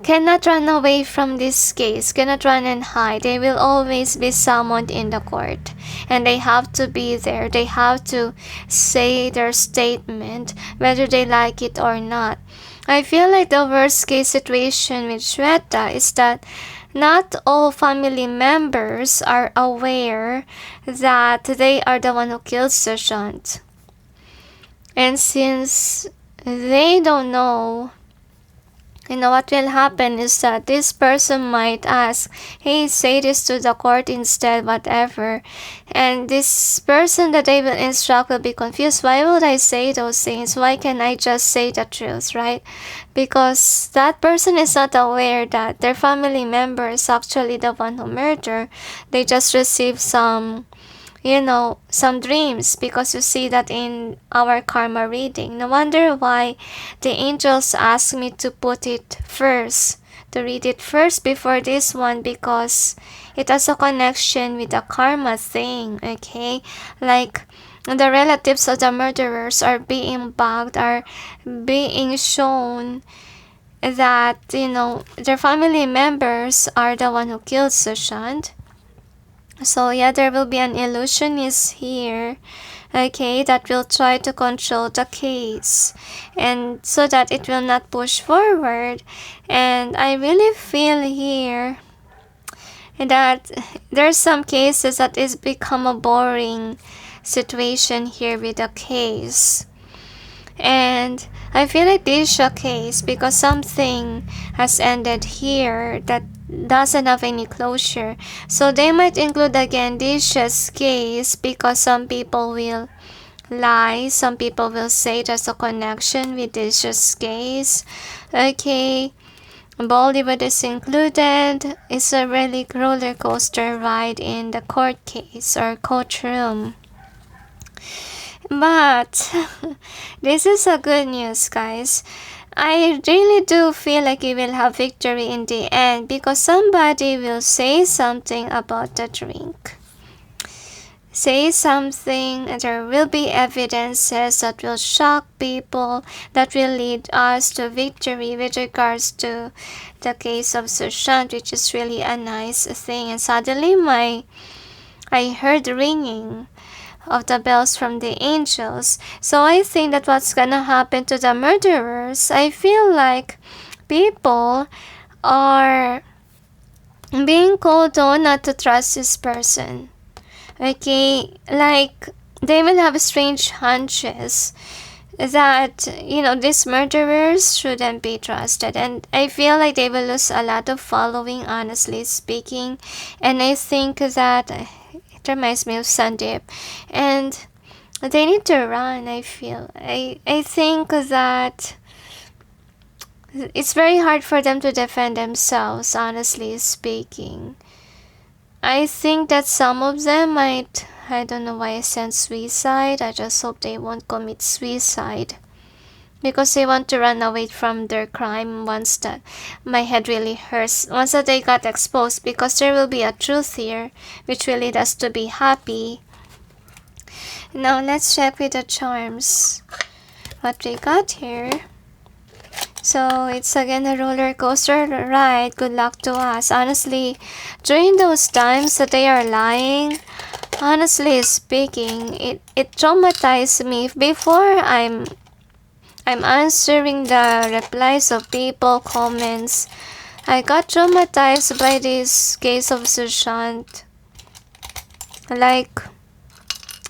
cannot run away from this case, cannot run and hide. They will always be summoned in the court. And they have to be there. They have to say their statement, whether they like it or not. I feel like the worst case situation with Shweta is that not all family members are aware that they are the one who killed Sushant. And since they don't know, what will happen is that this person might ask, hey, say this to the court instead, whatever. And this person that they will instruct will be confused. Why would I say those things? Why can't I just say the truth, right? Because that person is not aware that their family member is actually the one who murdered. They just received some dreams, because you see that in our karma reading. No wonder why the angels asked me to put it first, to read it first before this one, because it has a connection with the karma thing, okay? Like, the relatives of the murderers are being bugged, are being shown that, their family members are the one who killed Sushant. So there will be an illusionist here, okay, that will try to control the case, and so that it will not push forward. And I really feel here that there's some cases that is become a boring situation here with the case. And I feel like this is a case because something has ended here that doesn't have any closure. So they might include again Disha's case because some people will lie. Some people will say there's a connection with Disha's case. Okay, Bollywood is included. It's a really roller coaster ride in the court case or courtroom. But this is a good news, guys. I really do feel like we will have victory in the end because somebody will say something about the drink. Say something, and there will be evidences that will shock people, that will lead us to victory with regards to the case of Sushant, which is really a nice thing. And suddenly I heard ringing of the bells from the angels. So I think that what's gonna happen to the murderers, I feel like people are being called on not to trust this person. Okay, like they will have strange hunches that, these murderers shouldn't be trusted. And I feel like they will lose a lot of following, honestly speaking. And I think that it reminds me of Sandeep. And they need to run, I feel. I think that it's very hard for them to defend themselves, honestly speaking. I think that some of them might, I don't know why I said suicide. I just hope they won't commit suicide. Because they want to run away from their crime once that my head really hurts. Once that they got exposed, because there will be a truth here, which will lead us to be happy. Now let's check with the charms. What we got here. So it's again a roller coaster ride. Good luck to us. Honestly, during those times that they are lying, honestly speaking, it traumatized me. Before I'm answering the replies of people, comments, I got traumatized by this case of Sushant. Like,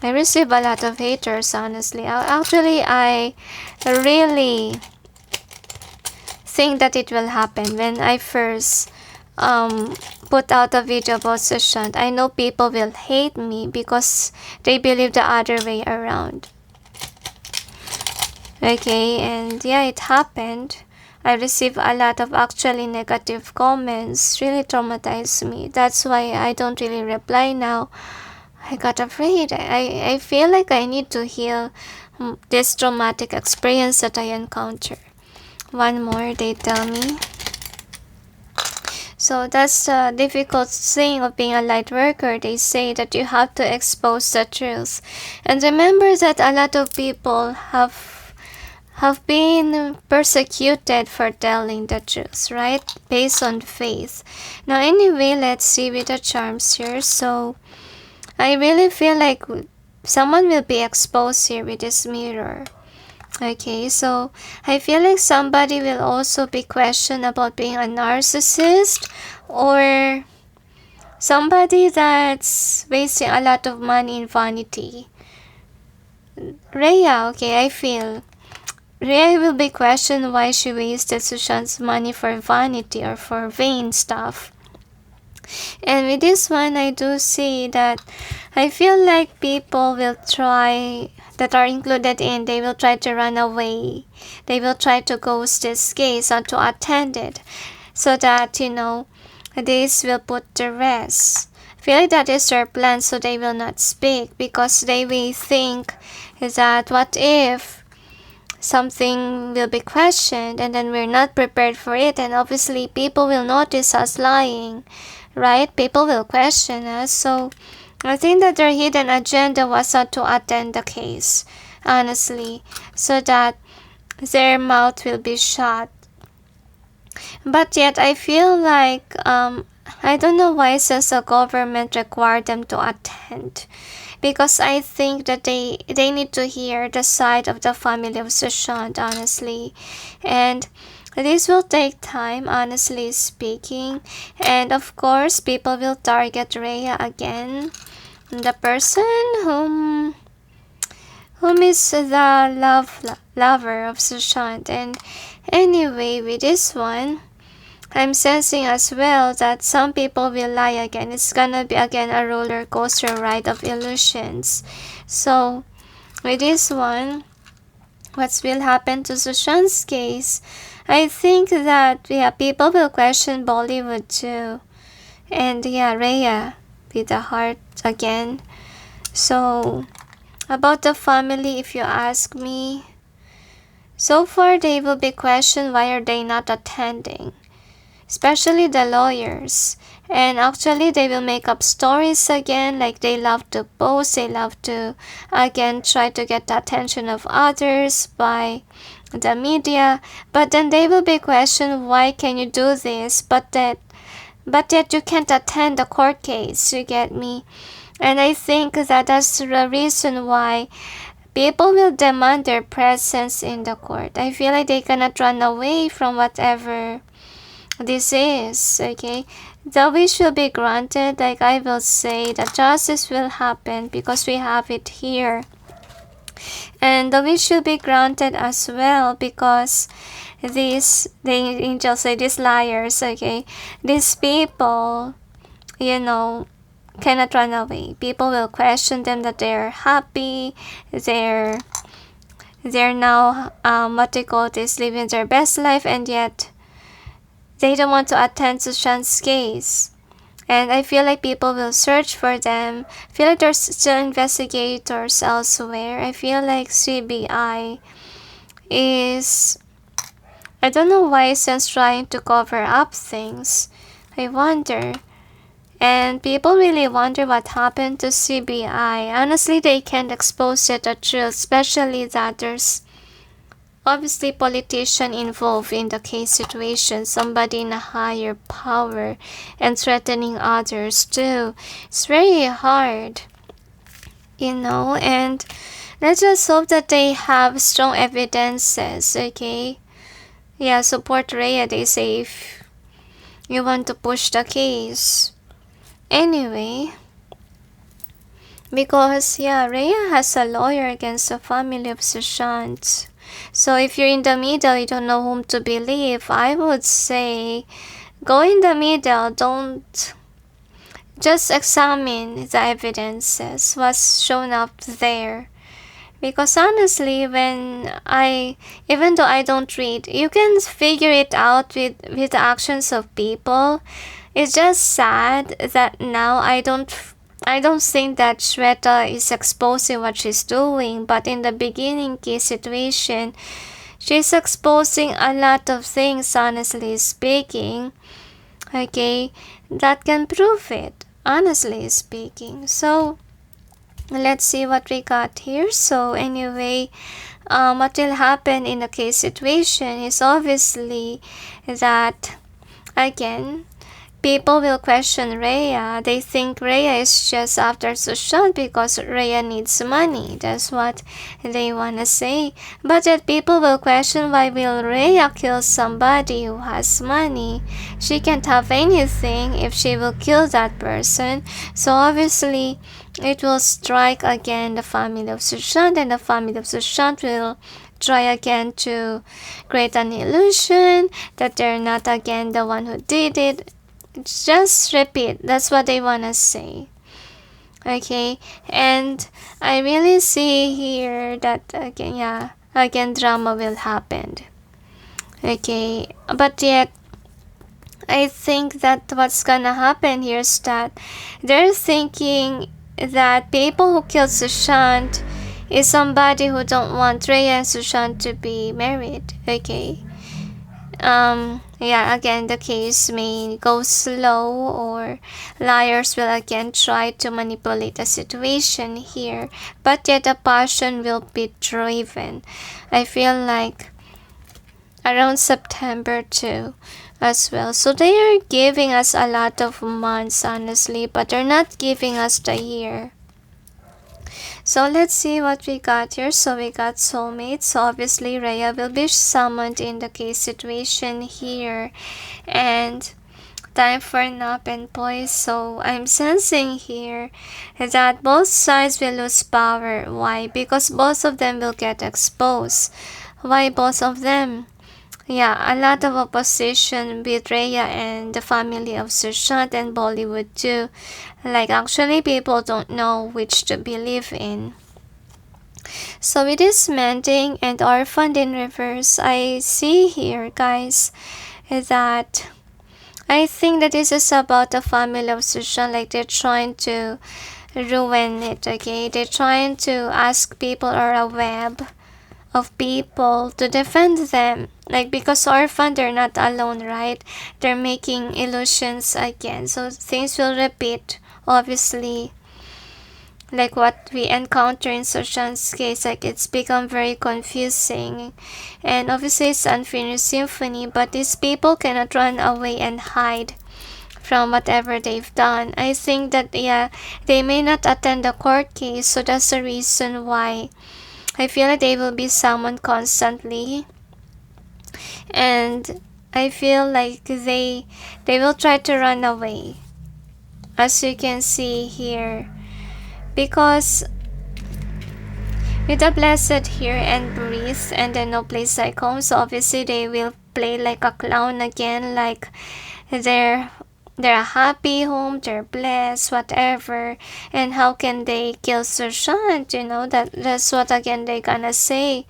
I receive a lot of haters, honestly. Actually, I really think that it will happen when I first put out a video about Sushant. I know people will hate me because they believe the other way around. Okay, and yeah, it happened. I received a lot of actually negative comments. Really traumatized me. That's why I don't really reply now. I got afraid. I feel like I need to heal this traumatic experience that I encountered. One more, they tell me. So that's the difficult thing of being a light worker. They say that you have to expose the truth. And remember that a lot of people have been persecuted for telling the truth, right? Based on faith. Now anyway, let's see with the charms here. So I really feel like someone will be exposed here with this mirror. Okay, so I feel like somebody will also be questioned about being a narcissist or somebody that's wasting a lot of money in vanity. Rhea, okay, I feel Rhea will be questioned why she wasted Sushant's money for vanity or for vain stuff. And with this one, I do see that I feel like people will try, that are included in, they will try to run away. They will try to ghost this case or to attend it so that, this will put to rest. I feel like that is their plan, so they will not speak because they will think that what if something will be questioned and then we're not prepared for it, and obviously people will notice us lying, right? People will question us. So I think that their hidden agenda was not to attend the case, honestly, so that their mouth will be shut. But yet I feel like I don't know why since the government required them to attend, because I think that they need to hear the side of the family of Sushant, honestly. And this will take time, honestly speaking. And of course, people will target Rhea again. The person whom is the lover of Sushant. And anyway, with this one, I'm sensing as well that some people will lie again. It's gonna be again a roller coaster ride of illusions. So with this one, what will happen to Sushant's case? I think that people will question Bollywood too. And Rhea with the heart again. So about the family, if you ask me, so far they will be questioned why are they not attending, especially the lawyers. And actually they will make up stories again, like they love to post, they love to again try to get the attention of others by the media. But then they will be questioned, why can you do this but yet you can't attend the court case, you get me? And I think that that's the reason why people will demand their presence in the court. I feel like they cannot run away from whatever this is, okay? The wish will be granted, like I will say, that justice will happen because we have it here. And the wish will be granted as well because the angels say, these liars, okay? These people, cannot run away. People will question them that they're happy, they're now, living their best life, and yet they don't want to attend to Sushant's case. And I feel like people will search for them. I feel like there's still investigators elsewhere. I feel like CBI is, I don't know why, since trying to cover up things. I wonder. And people really wonder what happened to CBI. Honestly, they can't expose it the truth, especially that there's obviously politician involved in the case situation, somebody in a higher power and threatening others too. It's very hard, and let's just hope that they have strong evidences, okay? Yeah, support Rhea, they say, if you want to push the case. Anyway, because yeah, Rhea has a lawyer against the family of Sushant. So if you're in the middle, you don't know whom to believe, I would say go in the middle. Don't just examine the evidences, what's shown up there. Because honestly, even though I don't read, you can figure it out with the actions of people. It's just sad that now I don't think that Shweta is exposing what she's doing, but in the beginning case situation, she's exposing a lot of things, honestly speaking. Okay, that can prove it, honestly speaking. So, let's see what we got here. So, anyway, what will happen in the case situation is obviously that, again, people will question Rhea. They think Rhea is just after Sushant because Rhea needs money. That's what they want to say. But yet people will question, why will Rhea kill somebody who has money? She can't have anything if she will kill that person. So obviously it will strike again the family of Sushant, and the family of Sushant will try again to create an illusion that they're not again the one who did it. Just repeat, that's what they want to say. Okay, and I really see here that again drama will happen. Okay, but yet I think that what's gonna happen here is that they're thinking that people who killed Sushant is somebody who don't want Rhea and Sushant to be married. Okay, again, the case may go slow, or liars will again try to manipulate the situation here, but yet the passion will be driven. I feel like around September too as well. So they are giving us a lot of months, honestly, but they're not giving us the year. So let's see what we got here. So we got soulmates. So obviously Rhea will be summoned in the case situation here. And time for nap and poise. So I'm sensing here that both sides will lose power. Why? Because both of them will get exposed. Why both of them? Yeah, a lot of opposition with Rhea and the family of Sushant and Bollywood too. Like actually people don't know which to believe in. So with this mending and orphaned in reverse, I see here, guys, that I think that this is about the family of Sushant. Like they're trying to ruin it, okay? They're trying to ask people, or a web of people to defend them. Like because orphan, they're not alone, right? They're making illusions again. So things will repeat, obviously. Like what we encounter in Sushant's case, like it's become very confusing. And obviously it's unfinished symphony, but these people cannot run away and hide from whatever they've done. I think that, they may not attend the court case, so that's the reason why I feel like they will be summoned constantly. And I feel like they will try to run away, as you can see here. Because with the blessed here and breathe and then no place like home, so obviously they will play like a clown again, like they're a happy home, they're blessed, whatever. And how can they kill Sushant? That's what again they gonna say.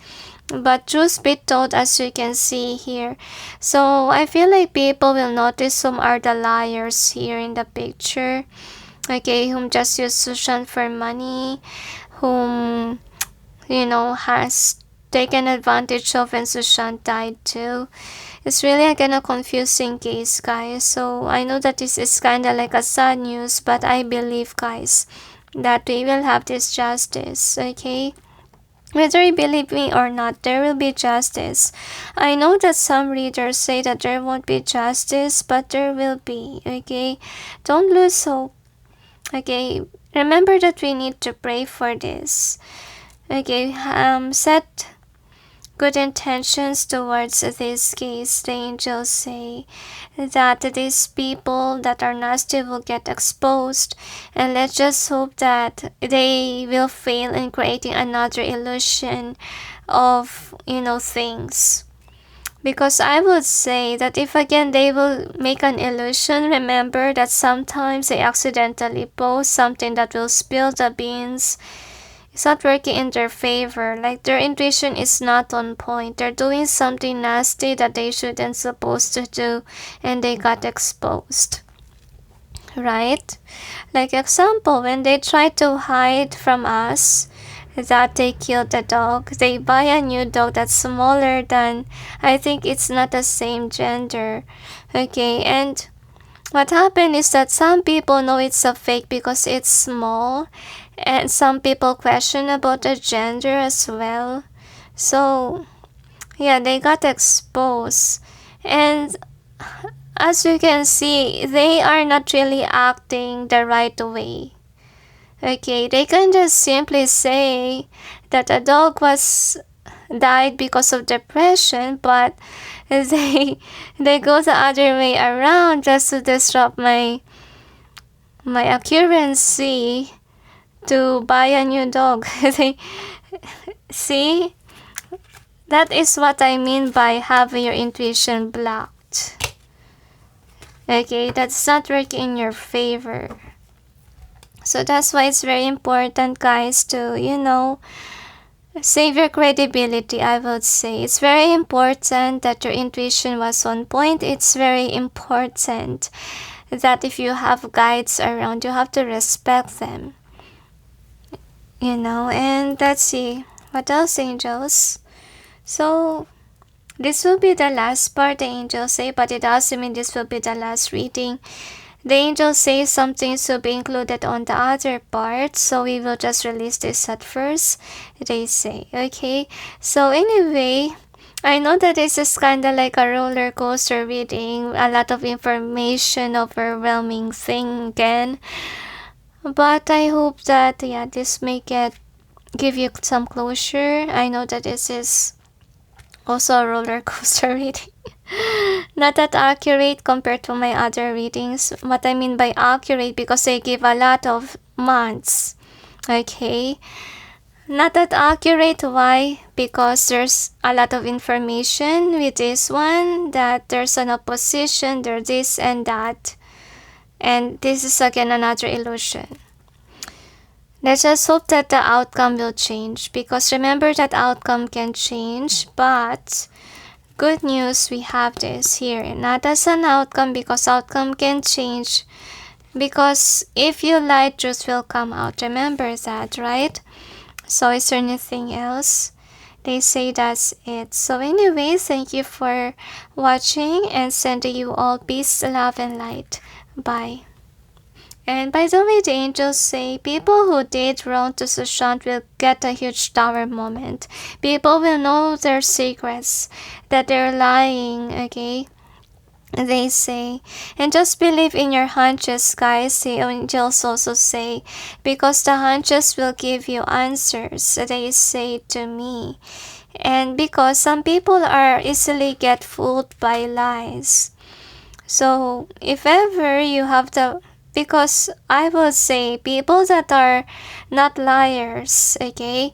But truth be told, as you can see here, so I feel like people will notice whom are the liars here in the picture. Okay, whom just use Sushant for money, whom has taken advantage of when Sushant died too. It's really again a confusing case, guys. So I know that this is kind of like a sad news, but I believe, guys, that we will have this justice, okay? Whether you believe me or not, there will be justice. I know that some readers say that there won't be justice, but there will be, okay? Don't lose hope, okay? Remember that we need to pray for this, okay? Set good intentions towards this case. The angels say that these people that are nasty will get exposed, and let's just hope that they will fail in creating another illusion of things. Because I would say that if again they will make an illusion, remember that sometimes they accidentally post something that will spill the beans. It's not working in their favor. Like their intuition is not on point. They're doing something nasty that they shouldn't supposed to do, and they got exposed. Right? Like example, when they try to hide from us that they killed the dog, they buy a new dog that's smaller than, I think it's not the same gender. Okay, and what happened is that some people know it's a fake because it's small, and some people question about the gender as well. So yeah, they got exposed. And as you can see, they are not really acting the right way. Okay, they can just simply say that a dog was died because of depression, but they go the other way around just to disrupt my accuracy to buy a new dog. See, that is what I mean by having your intuition blocked. Okay, that's not working in your favor. So that's why it's very important, guys, to save your credibility. I would say it's very important that your intuition was on point. It's very important that if you have guides around, you have to respect them. And let's see what else, angels. So this will be the last part, the angels say, but it doesn't mean this will be the last reading. The angels say some things will be included on the other part, so we will just release this at first, they say. Okay, so anyway, I know that this is kind of like a roller coaster reading, a lot of information, overwhelming thing again. But I hope that, this may give you some closure. I know that this is also a roller coaster reading. Not that accurate compared to my other readings. What I mean by accurate, because they give a lot of months. Okay. Not that accurate. Why? Because there's a lot of information with this one, that there's an opposition, there's this and that. And this is again another illusion. Let's just hope that the outcome will change, because remember that outcome can change, but good news, we have this here, not as an outcome, because outcome can change, because if you lie, truth will come out. Remember that, right? So is there anything else? They say that's it. So anyway, thank you for watching, and sending you all peace, love, and light. Bye. And by the way, the angels say people who did wrong to Sushant will get a huge tower moment. People will know their secrets, that they're lying, okay? They say. And just believe in your hunches, guys, the angels also say, because the hunches will give you answers, they say to me. And because some people are easily get fooled by lies. So if ever you have because I will say people that are not liars, okay,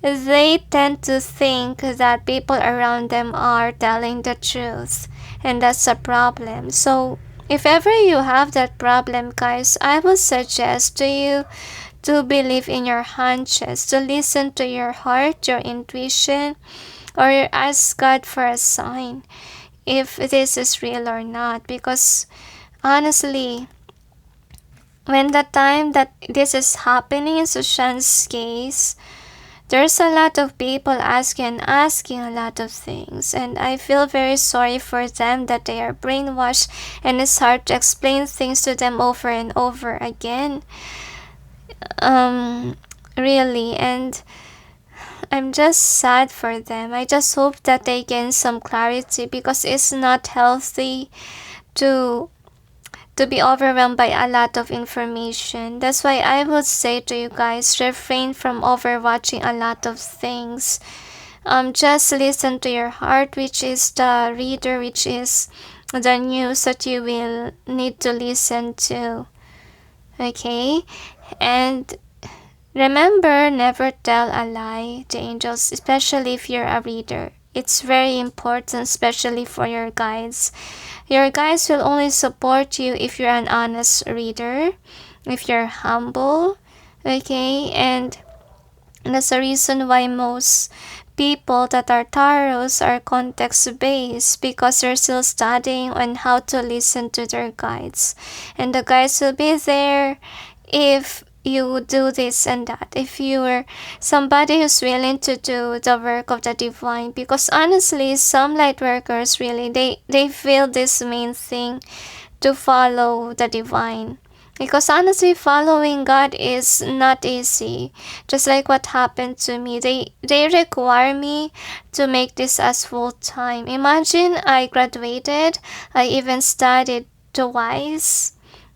they tend to think that people around them are telling the truth, and that's a problem. So if ever you have that problem, guys, I would suggest to you to believe in your hunches, to listen to your heart, your intuition, or ask God for a sign if this is real or not. Because honestly, when the time that this is happening in Sushant's case, there's a lot of people asking a lot of things, and I feel very sorry for them that they are brainwashed, and it's hard to explain things to them over and over again. Really, and I'm just sad for them. I just hope that they gain some clarity, because it's not healthy to be overwhelmed by a lot of information. That's why I would say to you guys, refrain from overwatching a lot of things. Just listen to your heart, which is the reader, which is the news that you will need to listen to. Okay? And remember, never tell a lie to angels, especially if you're a reader. It's very important, especially for your guides. Your guides will only support you if you're an honest reader, if you're humble, okay? And that's the reason why most people that are tarots are context-based, because they're still studying on how to listen to their guides. And the guides will be there if you do this and that, if you're somebody who's willing to do the work of the divine. Because honestly, some light workers really, they feel this main thing to follow the divine. Because honestly, following God is not easy. Just like what happened to me. They require me to make this as full time. Imagine, I graduated, I even studied twice,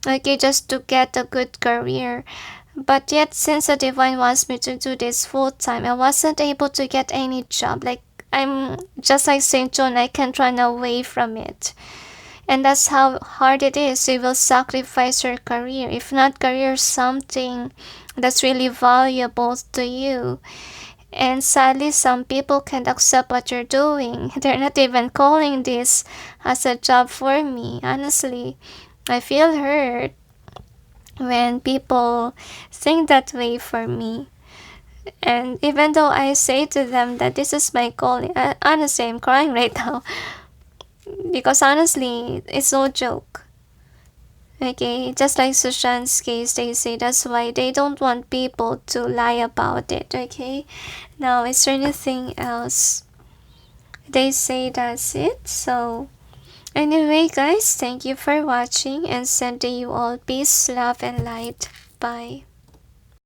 okay, just to get a good career. But yet, since the divine wants me to do this full time, I wasn't able to get any job. Like, I'm just like Saint John, I can't run away from it. And that's how hard it is. You will sacrifice your career, if not career, something that's really valuable to you. And sadly, some people can't accept what you're doing. They're not even calling this as a job for me. Honestly, I feel hurt when people think that way for me. And even though I say to them that this is my calling, honestly, I'm crying right now. Because honestly, it's no joke. Okay, just like Sushant's case, they say that's why they don't want people to lie about it. Okay, now is there anything else? They say that's it. So anyway, guys, thank you for watching, and sending you all peace, love, and light. Bye.